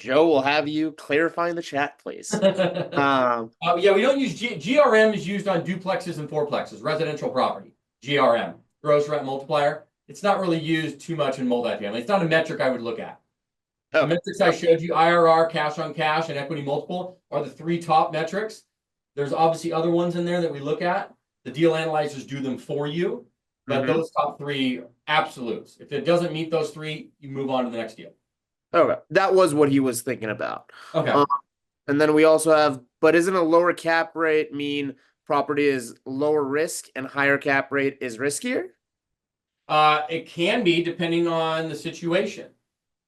Joe will have you clarify in the chat, please. Yeah, we don't use GRM is used on duplexes and fourplexes, residential property. GRM, gross rent multiplier. It's not really used too much in multifamily. It's not a metric I would look at. The metrics I showed you, IRR, cash on cash, and equity multiple, are the 3 top metrics. There's obviously other ones in there that we look at. The deal analyzers do them for you, but those top 3 absolutes. If it doesn't meet those 3, you move on to the next deal. Okay, that was what he was thinking about. Okay. And then we also have, but isn't a lower cap rate mean property is lower risk and higher cap rate is riskier? It can be depending on the situation.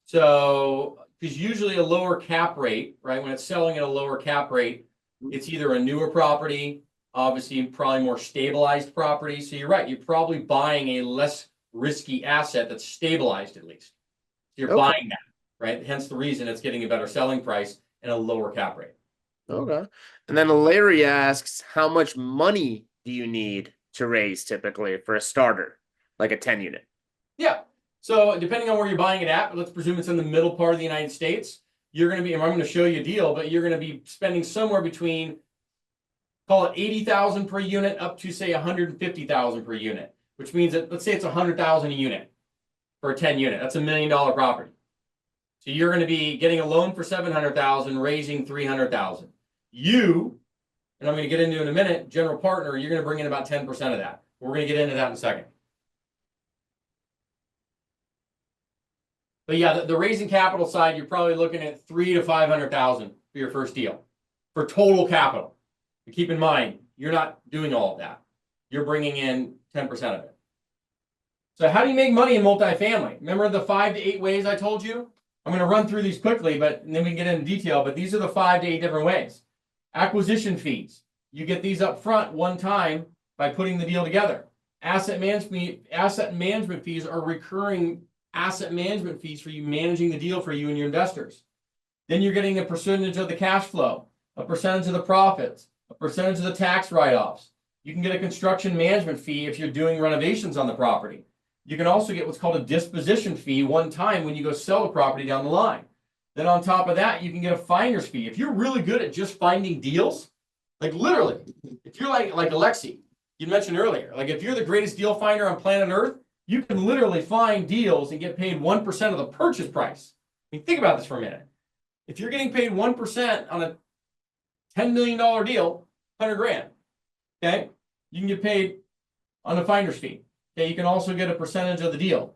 So, because usually a lower cap rate, right? When it's selling at a lower cap rate, it's either a newer property, obviously probably more stabilized property. So you're right, you're probably buying a less risky asset that's stabilized at least. So you're buying that, right? Hence the reason it's getting a better selling price and a lower cap rate. Okay. And then Larry asks, how much money do you need to raise typically for a starter, like a 10 unit? Yeah. So depending on where you're buying it at, but let's presume it's in the middle part of the United States, you're going to be, and I'm going to show you a deal, but you're going to be spending somewhere between, call it 80,000 per unit up to say 150,000 per unit, which means that let's say it's 100,000 a unit for a 10 unit. That's $1 million property. So you're going to be getting a loan for 700,000, raising 300,000. You, and I'm going to get into in a minute, general partner, you're going to bring in about 10% of that. We're going to get into that in a second. But yeah, the raising capital side, you're probably looking at 300,000 to 500,000 for your first deal for total capital. But keep in mind, you're not doing all of that. You're bringing in 10% of it. So how do you make money in multifamily? Remember the 5 to 8 ways I told you? I'm going to run through these quickly, but then we can get into detail. But these are the 5 to 8 different ways. Acquisition fees. You get these up front one time by putting the deal together. Asset management fees are recurring asset management fees for you managing the deal for you and your investors. Then you're getting a percentage of the cash flow, a percentage of the profits, a percentage of the tax write-offs. You can get a construction management fee if you're doing renovations on the property. You can also get what's called a disposition fee one time when you go sell the property down the line. Then on top of that, you can get a finder's fee. If you're really good at just finding deals, like literally, if you're like Alexi, you mentioned earlier, like if you're the greatest deal finder on planet Earth, you can literally find deals and get paid 1% of the purchase price. I mean, think about this for a minute. If you're getting paid 1% on a $10 million deal, 100 grand, okay, you can get paid on the finder's fee. Okay, you can also get a percentage of the deal.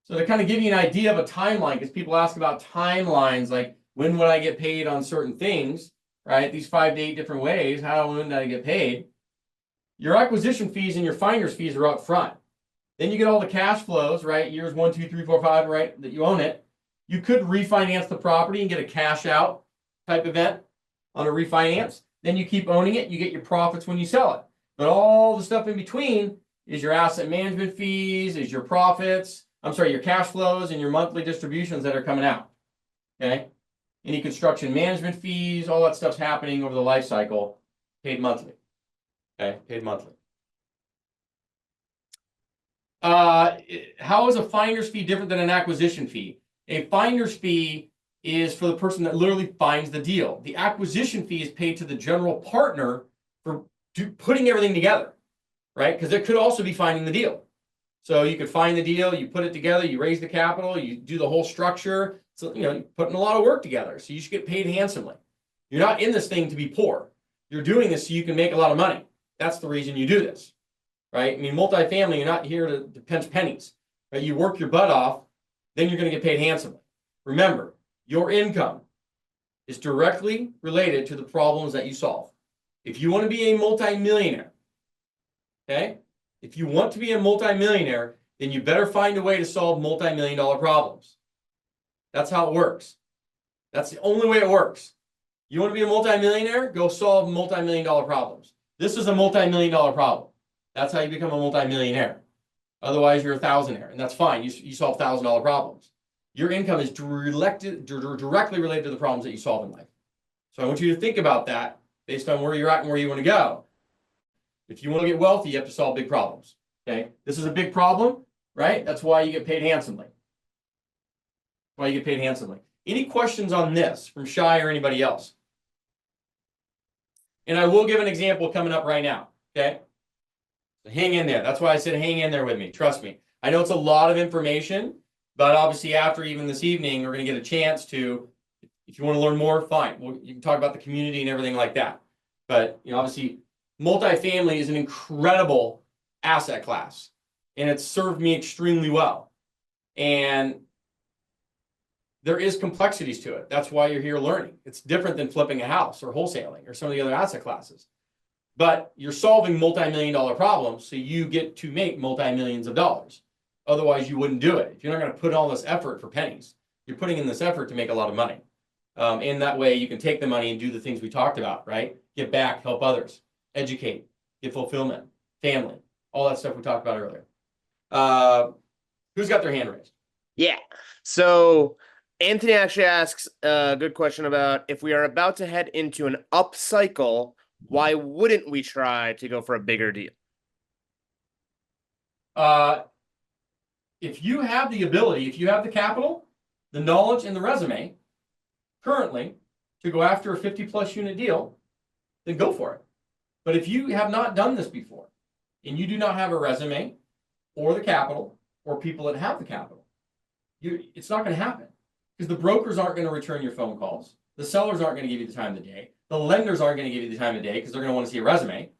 So to kind of give you an idea of a timeline, because people ask about timelines, like when would I get paid on certain things, right? These 5 to 8 different ways, when did I get paid? Your acquisition fees and your finder's fees are up front. Then you get all the cash flows, right? Years 1, 2, 3, 4, 5, right? That you own it. You could refinance the property and get a cash out type event on a refinance. Then you keep owning it. You get your profits when you sell it. But all the stuff in between is your asset management fees, is your profits. I'm sorry, your cash flows and your monthly distributions that are coming out. Okay. Any construction management fees, all that stuff's happening over the life cycle, paid monthly. Okay, paid monthly. How is a finder's fee different than an acquisition fee? A finder's fee is for the person that literally finds the deal. The acquisition fee is paid to the general partner for putting everything together, right? Because it could also be finding the deal. So you could find the deal, you put it together, you raise the capital, you do the whole structure. So, you're putting a lot of work together. So you should get paid handsomely. You're not in this thing to be poor. You're doing this so you can make a lot of money. That's the reason you do this. Right? I mean, multifamily, you're not here to pinch pennies. Right? You work your butt off, then you're going to get paid handsomely. Remember, your income is directly related to the problems that you solve. If you want to be a multimillionaire, okay? If you want to be a multimillionaire, then you better find a way to solve multi-million-dollar problems. That's how it works. That's the only way it works. You want to be a multimillionaire? Go solve multi-million-dollar problems. This is a multi-million-dollar problem. That's how you become a multimillionaire. Otherwise, you're a thousandaire, and that's fine. You solve $1,000 problems. Your income is directly related to the problems that you solve in life. So I want you to think about that based on where you're at and where you want to go. If you want to get wealthy, you have to solve big problems. Okay, this is a big problem, right? That's why you get paid handsomely. Why you get paid handsomely. Any questions on this from Shy or anybody else? And I will give an example coming up right now, okay? So hang in there. That's why I said hang in there with me. Trust me. I know it's a lot of information, but obviously after even this evening, we're going to get a chance to, if you want to learn more, fine. You can talk about the community and everything like that. But, you know, obviously multifamily is an incredible asset class, and it's served me extremely well. And there is complexities to it. That's why you're here learning. It's different than flipping a house or wholesaling or some of the other asset classes. But you're solving multi-million-dollar problems, so you get to make multi-millions of dollars. Otherwise, you wouldn't do it. If you're not going to put all this effort for pennies, you're putting in this effort to make a lot of money. And that way you can take the money and do the things we talked about, right? Give back, help others, educate, get fulfillment, family, all that stuff we talked about earlier. Who's got their hand raised? Yeah. So Anthony actually asks a good question about if we are about to head into an up cycle, why wouldn't we try to go for a bigger deal? If you have the ability, if you have the capital, the knowledge, and the resume currently to go after a 50+ unit deal, then go for it. But if you have not done this before and you do not have a resume or the capital or people that have the capital, it's not going to happen, because the brokers aren't going to return your phone calls. The sellers aren't going to give you the time of the day. The lenders aren't going to give you the time of day because they're going to want to see a resume.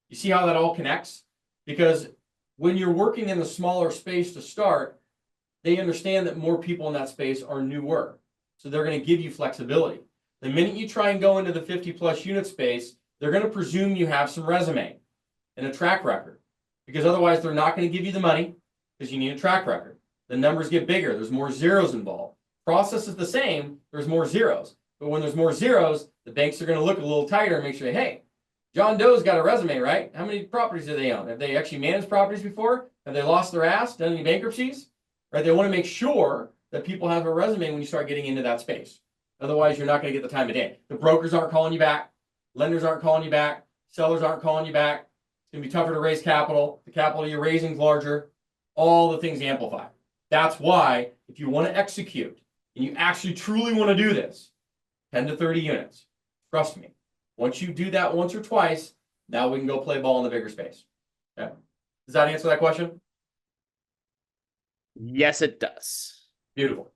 You see how that all connects? Because when you're working in the smaller space to start, they understand that more people in that space are newer. So they're going to give you flexibility. The minute you try and go into the 50+ unit space, they're going to presume you have some resume and a track record, because otherwise they're not going to give you the money, because you need a track record. The numbers get bigger. There's more zeros involved. Process is the same. There's more zeros. But when there's more zeros, the banks are going to look a little tighter and make sure, hey, John Doe's got a resume, right? How many properties do they own? Have they actually managed properties before? Have they lost their ass, done any bankruptcies? Right? They want to make sure that people have a resume when you start getting into that space. Otherwise, you're not going to get the time of day. The brokers aren't calling you back. Lenders aren't calling you back. Sellers aren't calling you back. It's going to be tougher to raise capital. The capital you're raising is larger. All the things amplify. That's why if you want to execute and you actually truly want to do this, 10 to 30 units, trust me. Once you do that once or twice, now we can go play ball in the bigger space. Okay. Does that answer that question? Yes, it does. Beautiful.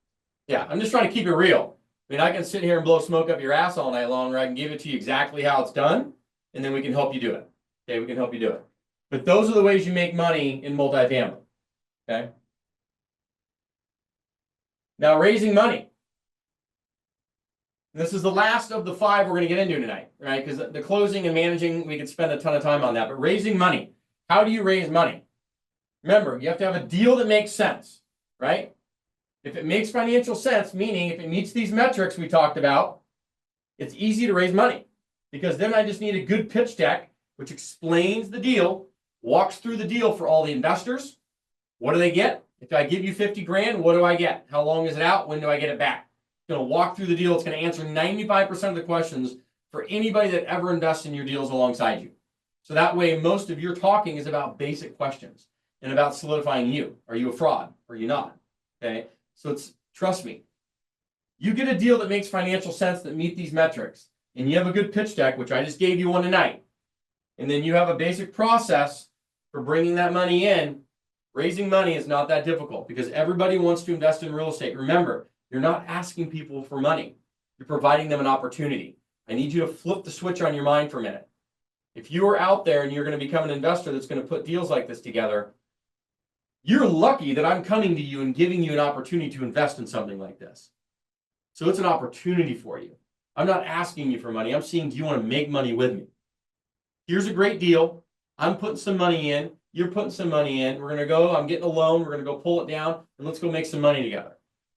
Yeah, I'm just trying to keep it real. I mean, I can sit here and blow smoke up your ass all night long, or I can give it to you exactly how it's done, and then we can help you do it. Okay, we can help you do it. But those are the ways you make money in multifamily. Okay. Now, raising money. This is the last of the 5 we're going to get into tonight, right? Because the closing and managing, we could spend a ton of time on that. But raising money, how do you raise money? Remember, you have to have a deal that makes sense, right? If it makes financial sense, meaning if it meets these metrics we talked about, it's easy to raise money, because then I just need a good pitch deck which explains the deal, walks through the deal for all the investors. What do they get? If I give you 50 grand, what do I get? How long is it out? When do I get it back? It's going to walk through the deal. It's going to answer 95% of the questions for anybody that ever invests in your deals alongside you. So that way, most of your talking is about basic questions and about solidifying you. Are you a fraud? Are you not? Okay. So trust me, you get a deal that makes financial sense, that meet these metrics, and you have a good pitch deck, which I just gave you one tonight. And then you have a basic process for bringing that money in. Raising money is not that difficult, because everybody wants to invest in real estate. Remember, you're not asking people for money. You're providing them an opportunity. I need you to flip the switch on your mind for a minute. If you are out there and you're going to become an investor that's going to put deals like this together, you're lucky that I'm coming to you and giving you an opportunity to invest in something like this. So it's an opportunity for you. I'm not asking you for money. I'm seeing, do you want to make money with me? Here's a great deal. I'm putting some money in. You're putting some money in. We're going to go, I'm getting a loan. We're going to go pull it down, and let's go make some money together.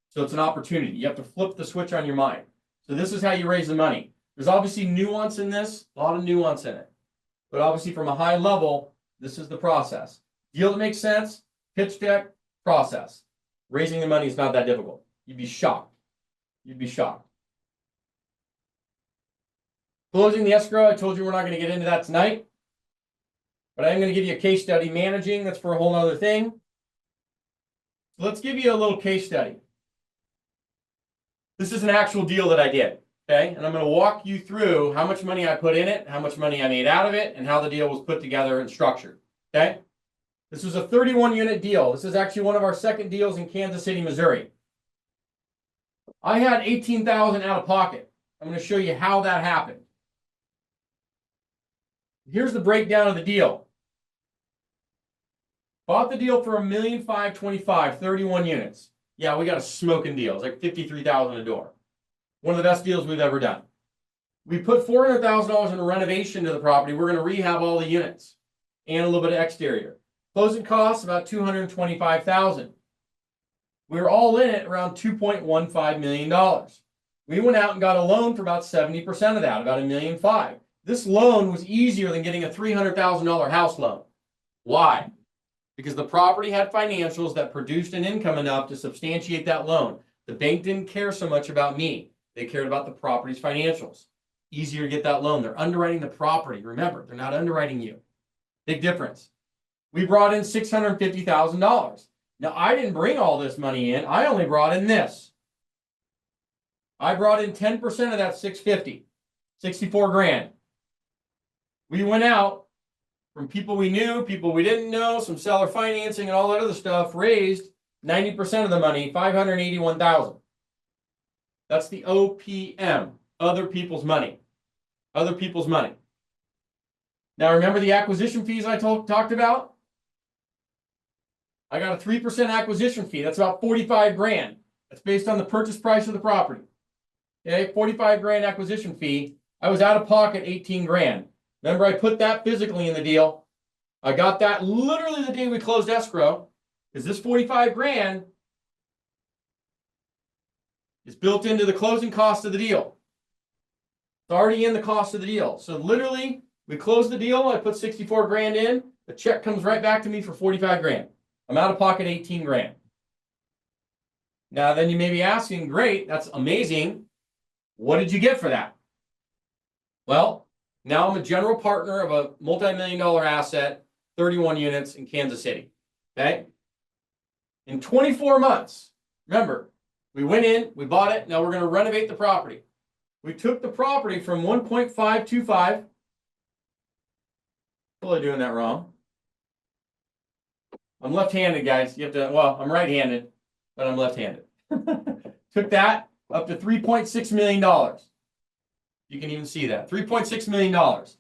So it's an opportunity. You have to flip the switch on your mind. So this is how you raise the money. There's obviously nuance in this, a lot of nuance in it. But obviously from a high level, this is the process. Deal that makes sense, pitch deck, process. Raising the money is not that difficult. You'd be shocked. You'd be shocked. Closing the escrow, I told you we're not going to get into that tonight. But I am going to give you a case study. Managing, that's for a whole other thing. So let's give you a little case study. This is an actual deal that I did. Okay. And I'm going to walk you through how much money I put in it, how much money I made out of it, and how the deal was put together and structured. Okay. This was a 31 unit deal. This is actually one of our second deals in Kansas City, Missouri. I had $18,000 out of pocket. I'm going to show you how that happened. Here's the breakdown of the deal. Bought the deal for $1,525,000, 31 units. Yeah, we got a smoking deal. It's like $53,000 a door. One of the best deals we've ever done. We put $400,000 in a renovation to the property. We're going to rehab all the units and a little bit of exterior. Closing costs about $225,000. We were all in it around $2.15 million. We went out and got a loan for about 70% of that, about $1.5 million. This loan was easier than getting a $300,000 house loan. Why? Because the property had financials that produced an income enough to substantiate that loan. The bank didn't care so much about me. They cared about the property's financials. Easier to get that loan. They're underwriting the property. Remember, they're not underwriting you. Big difference. We brought in $650,000. Now, I didn't bring all this money in. I only brought in this. I brought in 10% of that 650, 64 grand. We went out from people we knew, people we didn't know, some seller financing and all that other stuff, raised 90% of the money, $581,000. That's the OPM, other people's money. Other people's money. Now, remember the acquisition fees I talked about? I got a 3% acquisition fee. That's about 45 grand. That's based on the purchase price of the property. Okay, 45 grand acquisition fee. I was out of pocket 18 grand. Remember, I put that physically in the deal. I got that literally the day we closed escrow, because this 45 grand is built into the closing cost of the deal. It's already in the cost of the deal. So literally, we closed the deal. I put 64 grand in. The check comes right back to me for 45 grand. I'm out of pocket 18 grand. Now, then you may be asking, great, that's amazing. What did you get for that? Well, now I'm a general partner of a multi-million-dollar asset, 31 units in Kansas City. Okay? In 24 months, remember, we went in, we bought it, now we're going to renovate the property. We took the property from 1.525. Totally doing that wrong. I'm left-handed, guys. You have to, well, I'm right-handed, but I'm left-handed. Took that up to $3.6 million. You can even see that. $3.6 million. 1.5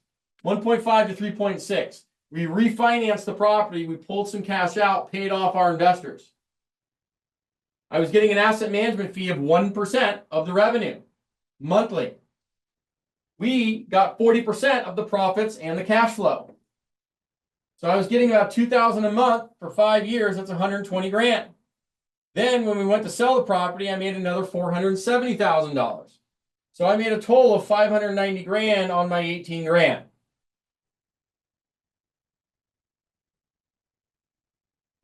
to 3.6. We refinanced the property. We pulled some cash out, paid off our investors. I was getting an asset management fee of 1% of the revenue monthly. We got 40% of the profits and the cash flow. So I was getting about $2,000 a month for 5 years. That's 120 grand. Then when we went to sell the property, I made another $470,000. So I made a total of 590 grand on my 18 grand.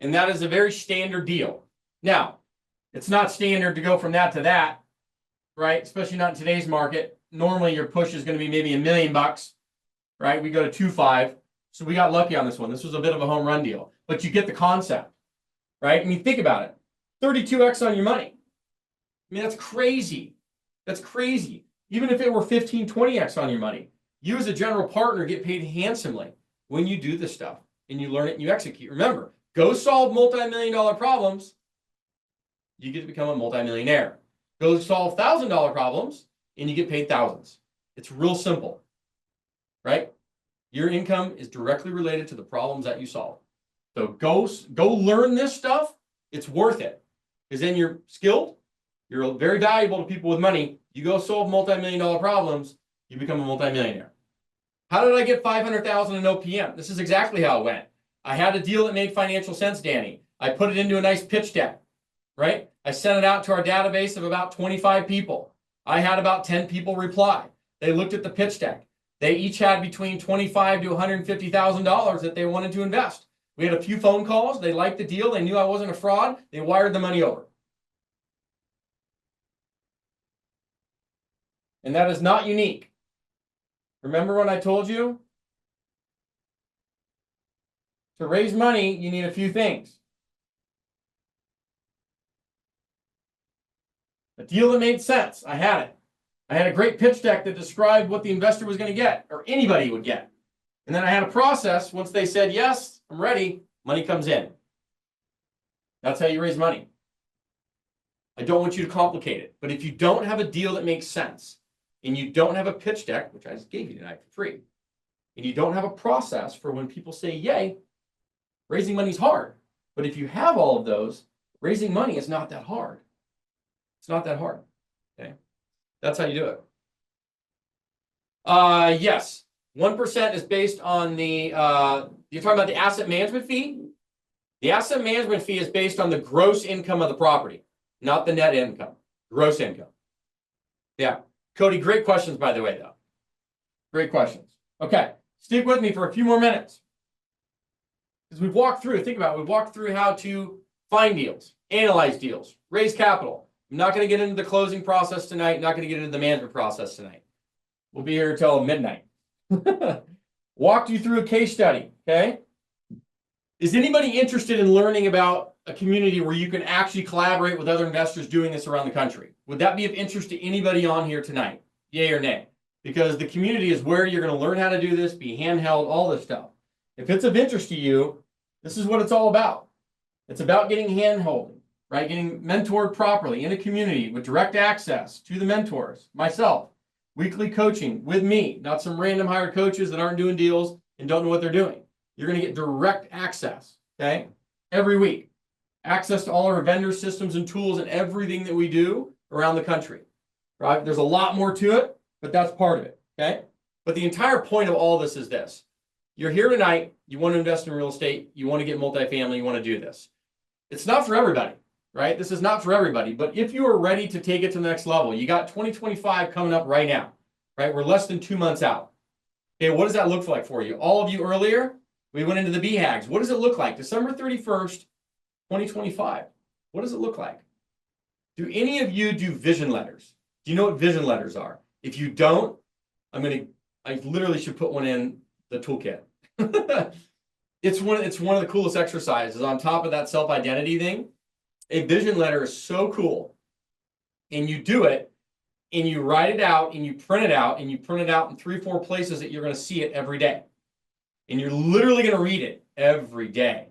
And that is a very standard deal. Now, it's not standard to go from that to that, right? Especially not in today's market. Normally your push is going to be maybe $1 million, right? We go to 2.5. So we got lucky on this one. This was a bit of a home run deal, but you get the concept, right? I mean, think about it. 32x on your money. I mean, that's crazy. That's crazy. Even if it were 15, 20x on your money, you as a general partner get paid handsomely when you do this stuff and you learn it and you execute. Remember, go solve multi-million-dollar problems. You get to become a multi-millionaire. Go solve $1,000 problems and you get paid thousands. It's real simple, right? Your income is directly related to the problems that you solve. So go learn this stuff. It's worth it. Because then you're skilled. You're very valuable to people with money. You go solve multi-million-dollar problems, you become a multi-millionaire. How did I get $500,000 in OPM? This is exactly how it went. I had a deal that made financial sense, Danny. I put it into a nice pitch deck, right? I sent it out to our database of about 25 people. I had about 10 people reply. They looked at the pitch deck. They each had between $25,000 to $150,000 that they wanted to invest. We had a few phone calls. They liked the deal. They knew I wasn't a fraud. They wired the money over. And that is not unique. Remember when I told you? To raise money, you need a few things. A deal that made sense. I had it. I had a great pitch deck that described what the investor was going to get, or anybody would get. And then I had a process. Once they said, yes, I'm ready, money comes in. That's how you raise money. I don't want you to complicate it. But if you don't have a deal that makes sense, and you don't have a pitch deck, which I just gave you tonight for free, and you don't have a process for when people say, yay, raising money is hard. But if you have all of those, raising money is not that hard. It's not that hard. Okay. That's how you do it. Yes. 1% is based on the, you're talking about the asset management fee? The asset management fee is based on the gross income of the property, not the net income. Gross income. Yeah. Cody, great questions, by the way, though. Great questions. Okay. Stick with me for a few more minutes. Because we've walked through, think about it, we've walked through how to find deals, analyze deals, raise capital. I'm not going to get into the closing process tonight, not going to get into the management process tonight. We'll be here until midnight. Walked you through a case study, okay? Is anybody interested in learning about a community where you can actually collaborate with other investors doing this around the country? Would that be of interest to anybody on here tonight? Yay or nay? Because the community is where you're going to learn how to do this, be handheld, all this stuff. If it's of interest to you, this is what it's all about. It's about getting handholding, right? Getting mentored properly in a community with direct access to the mentors, myself, weekly coaching with me, not some random hired coaches that aren't doing deals and don't know what they're doing. You're going to get direct access, okay? Every week. Access to all our vendor systems and tools and everything that we do around the country, right? There's a lot more to it, but that's part of it, okay? But the entire point of all this is this. You're here tonight, you want to invest in real estate, you want to get multifamily, you want to do this. It's not for everybody, right? This is not for everybody, but if you are ready to take it to the next level, you got 2025 coming up right now, right? We're less than 2 months out. Okay, what does that look like for you? All of you earlier, we went into the BHAGs. What does it look like? December 31st, 2025. What does it look like? Do any of you do vision letters? Do you know what vision letters are? If you don't, I literally should put one in the toolkit. It's one of the coolest exercises on top of that self-identity thing. A vision letter is so cool. And you do it and you write it out and you print it out and you print it out in 3 or 4 places that you're going to see it every day. And you're literally going to read it every day.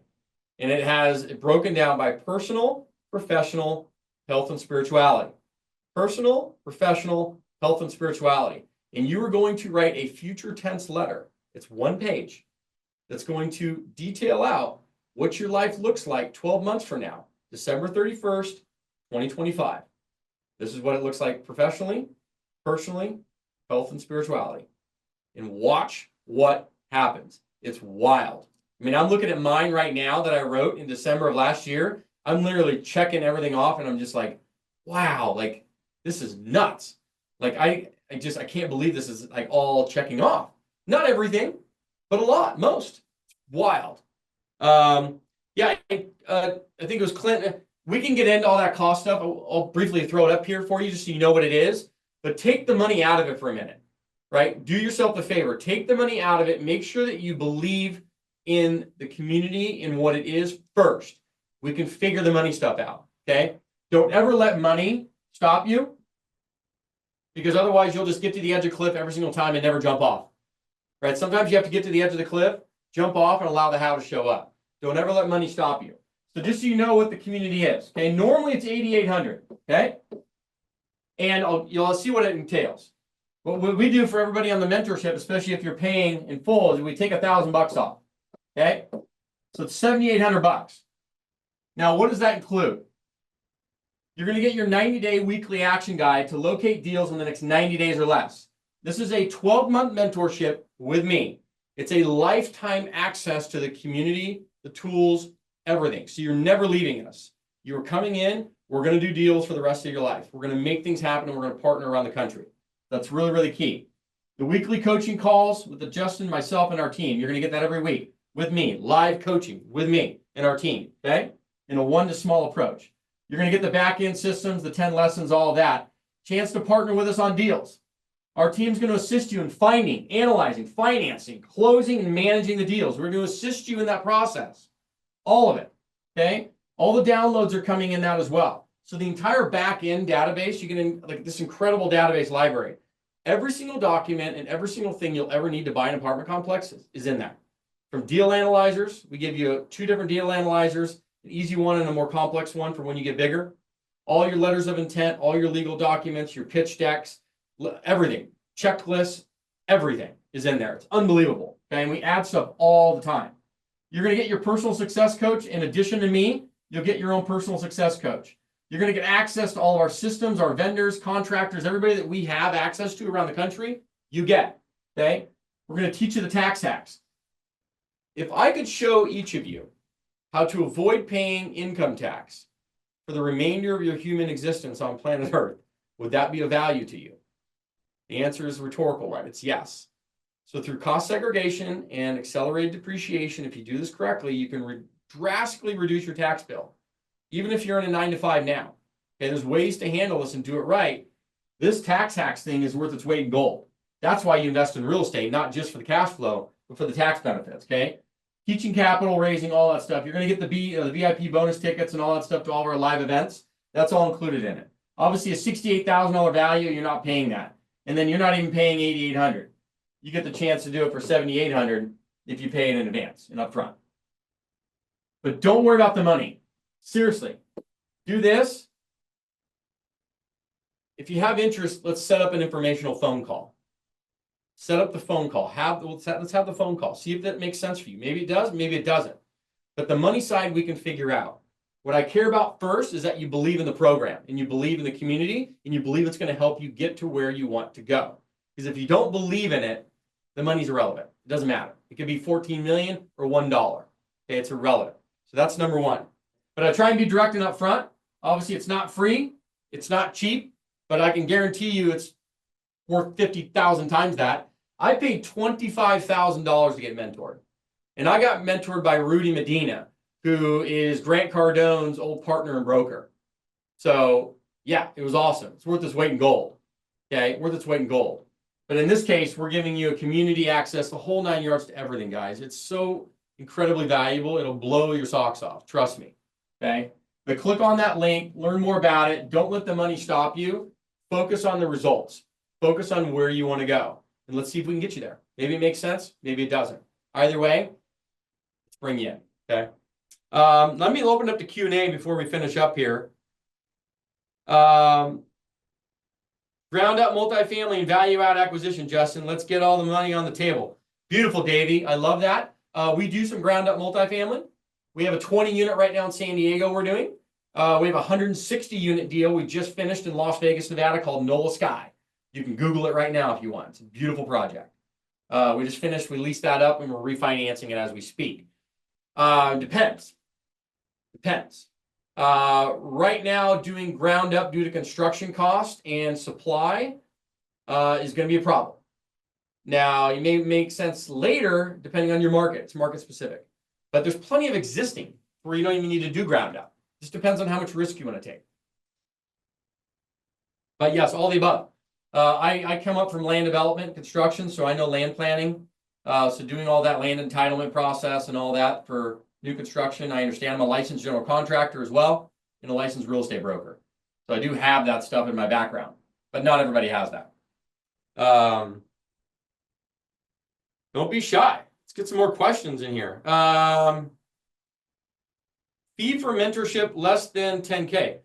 And it has it broken down by personal, professional, health, and spirituality. Personal, professional, health, and spirituality. And you are going to write a future tense letter. It's 1 page that's going to detail out what your life looks like 12 months from now, December 31st, 2025. This is what it looks like professionally, personally, health, and spirituality. And watch what happens. It's wild. I mean, I'm looking at mine right now that I wrote in December of last year. I'm literally checking everything off and I'm just like, wow, like this is nuts. Like I can't believe this is like all checking off. Not everything, but a lot, most. Wild. Yeah, I think it was Clinton. We can get into all that cost stuff. I'll briefly throw it up here for you just so you know what it is. But take the money out of it for a minute, right? Do yourself a favor. Take the money out of it. Make sure that you believe in the community and what it is first. We can figure the money stuff out, okay? Don't ever let money stop you, because otherwise you'll just get to the edge of the cliff every single time and never jump off, right? Sometimes you have to get to the edge of the cliff, jump off, and allow the how to show up. Don't ever let money stop you. So just so you know what the community is, okay? Normally it's $8,800, okay? And you'll see what it entails. What we do for everybody on the mentorship, especially if you're paying in full, is we take $1,000 off, okay? So it's $7,800. Now, what does that include? You're going to get your 90-day weekly action guide to locate deals in the next 90 days or less. This is a 12-month mentorship with me. It's a lifetime access to the community, the tools, everything. So you're never leaving us. You're coming in. We're going to do deals for the rest of your life. We're going to make things happen, and we're going to partner around the country. That's really, really key. The weekly coaching calls with Justin, myself, and our team. You're going to get that every week with me. Live coaching with me and our team, okay? In a 1 to small approach. You're going to get the back-end systems, the 10 lessons, all of that. Chance to partner with us on deals. Our team's going to assist you in finding, analyzing, financing, closing, and managing the deals. We're going to assist you in that process. All of it, okay? All the downloads are coming in that as well. So the entire back end database, you can like this incredible database library. Every single document and every single thing you'll ever need to buy an apartment complex is in there. From deal analyzers, we give you 2 different deal analyzers, an easy one and a more complex one for when you get bigger. All your letters of intent, all your legal documents, your pitch decks, everything, checklists, everything is in there. It's unbelievable. Okay, and we add stuff all the time. You're going to get your personal success coach. In addition to me, you'll get your own personal success coach. You're going to get access to all of our systems, our vendors, contractors, everybody that we have access to around the country, you get. Okay, we're going to teach you the tax hacks. If I could show each of you how to avoid paying income tax for the remainder of your human existence on planet Earth, would that be of value to you? The answer is rhetorical, right? It's yes. So through cost segregation and accelerated depreciation, if you do this correctly, you can drastically reduce your tax bill, even if you're in a 9-to-5 now. Okay, there's ways to handle this and do it right. This tax hacks thing is worth its weight in gold. That's why you invest in real estate, not just for the cash flow, but for the tax benefits, okay? Teaching capital, raising, all that stuff. You're going to get the VIP bonus tickets and all that stuff to all of our live events. That's all included in it. Obviously, a $68,000 value, you're not paying that. And then you're not even paying $8,800. You get the chance to do it for $7,800 if you pay it in advance and upfront. But don't worry about the money. Seriously, do this. If you have interest, let's set up an informational phone call. Set up the phone call. Let's have the phone call. See if that makes sense for you. Maybe it does, maybe it doesn't. But the money side we can figure out. What I care about first is that you believe in the program and you believe in the community and you believe it's going to help you get to where you want to go. Because if you don't believe in it, the money's irrelevant. It doesn't matter. It could be 14 million or $1. Okay, it's irrelevant. So that's number one. But I try and be direct and upfront. Obviously, it's not free. It's not cheap. But I can guarantee you it's worth 50,000 times that. I paid $25,000 to get mentored. And I got mentored by Rudy Medina, who is Grant Cardone's old partner and broker. So yeah, it was awesome. It's worth its weight in gold. Okay, worth its weight in gold. But in this case, we're giving you a community access, the whole 9 yards to everything, guys. It's so incredibly valuable. It'll blow your socks off. Trust me. Okay. But click on that link, learn more about it. Don't let the money stop you. Focus on the results. Focus on where you want to go. And let's see if we can get you there. Maybe it makes sense. Maybe it doesn't. Either way, let's bring you in. Okay. Let me open up the Q&A before we finish up here. Ground up multifamily and value add acquisition, Justin. Let's get all the money on the table. Beautiful, Davey. I love that. We do some ground up multifamily. We have a 20 unit right now in San Diego we're doing. We have a 160 unit deal we just finished in Las Vegas, Nevada called NOLA Sky. You can Google it right now if you want. It's a beautiful project. We just finished, we leased that up and we're refinancing it as we speak. Depends. Right now, doing ground up due to construction cost and supply is going to be a problem. Now, it may make sense later, depending on your market. It's market specific. But there's plenty of existing where you don't even need to do ground up. Just depends on how much risk you want to take. But yes, all the above. I come up from land development and construction, so I know land planning. So doing all that land entitlement process and all that for new construction, I understand. I'm a licensed general contractor as well and a licensed real estate broker. So I do have that stuff in my background, but not everybody has that. Don't be shy. Let's get some more questions in here. Fee for mentorship less than 10K.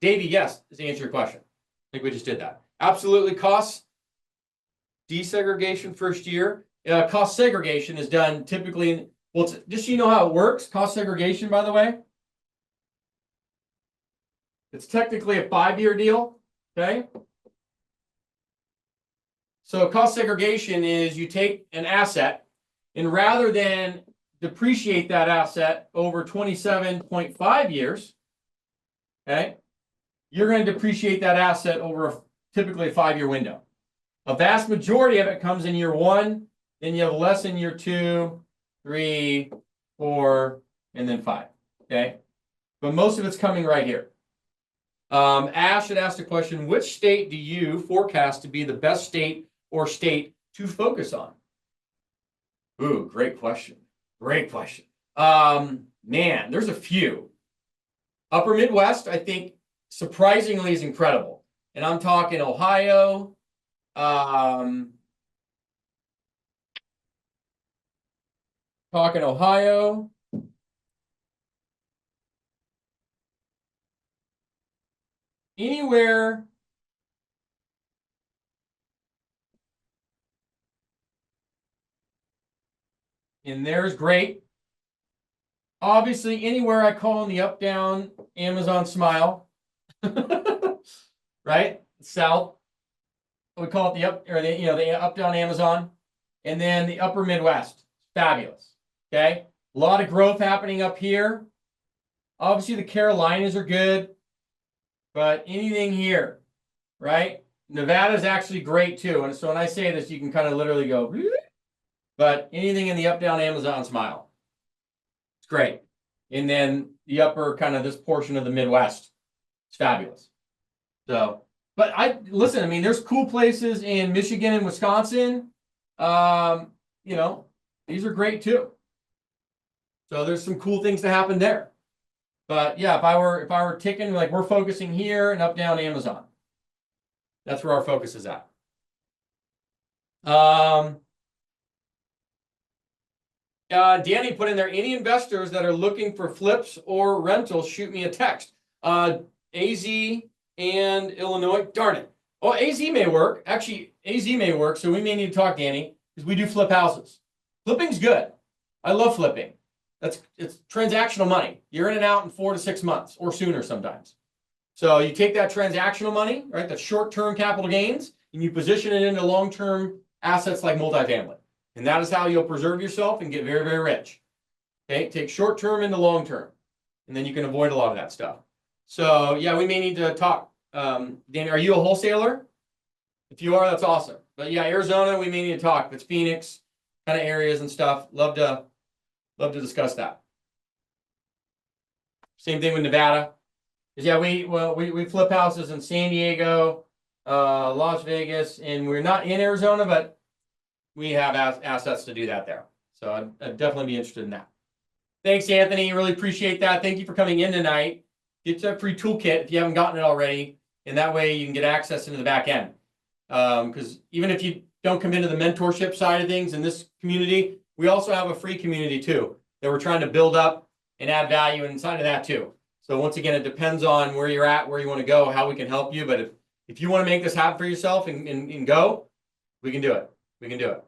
Davey, yes, to answer your question. I think we just did that. Absolutely. Cost desegregation first year. Cost segregation is done typically, well, just so you know how it works, cost segregation, by the way, it's technically a 5-year deal, okay? So cost segregation is you take an asset and rather than depreciate that asset over 27.5 years, okay, you're going to depreciate that asset over typically a 5-year window. A vast majority of it comes in year 1, then you have less in year 2, 3, 4, and then 5, okay? But most of it's coming right here. Ash had asked a question, which state do you forecast to be the best state or state to focus on? Ooh, great question. Great question. Man, there's a few. Upper Midwest, I think surprisingly is incredible. And I'm talking Ohio, talking Ohio, anywhere in there's great. Obviously, anywhere I call in the up down Amazon smile, right? South, we call it the up or the up down Amazon, and then the upper Midwest, fabulous. Okay, a lot of growth happening up here. Obviously, the Carolinas are good, but anything here, right? Nevada's actually great too. And so when I say this, you can kind of literally go, but anything in the up down Amazon smile, it's great. And then the upper kind of this portion of the Midwest, it's fabulous. So, but listen, I mean, there's cool places in Michigan and Wisconsin. These are great too. So there's some cool things to happen there. But yeah, if I were ticking, like we're focusing here and up down Amazon. That's where our focus is at. Danny put in there, any investors that are looking for flips or rentals, shoot me a text. AZ and Illinois, darn it. Oh, AZ may work. Actually, AZ may work, so we may need to talk, Danny, because we do flip houses. Flipping's good. I love flipping. It's transactional money. You're in and out in 4 to 6 months or sooner sometimes. So you take that transactional money, right? That short-term capital gains, and you position it into long-term assets like multifamily. And that is how you'll preserve yourself and get very, very rich. Okay, take short-term into long-term, and then you can avoid a lot of that stuff. So yeah, we may need to talk. Danny, are you a wholesaler? If you are, that's awesome. But yeah, Arizona, we may need to talk. If it's Phoenix kind of areas and stuff, love to discuss that. Same thing with Nevada. Yeah, we flip houses in San Diego, Las Vegas, and we're not in Arizona, but we have assets to do that there. So I'd definitely be interested in that. Thanks, Anthony. Really appreciate that. Thank you for coming in tonight. Get that free toolkit if you haven't gotten it already, and that way you can get access into the back end. Because even if you don't come into the mentorship side of things in this community, we also have a free community too that we're trying to build up and add value inside of that too. So once again, it depends on where you're at, where you want to go, how we can help you. But if you want to make this happen for yourself and go, we can do it. We can do it.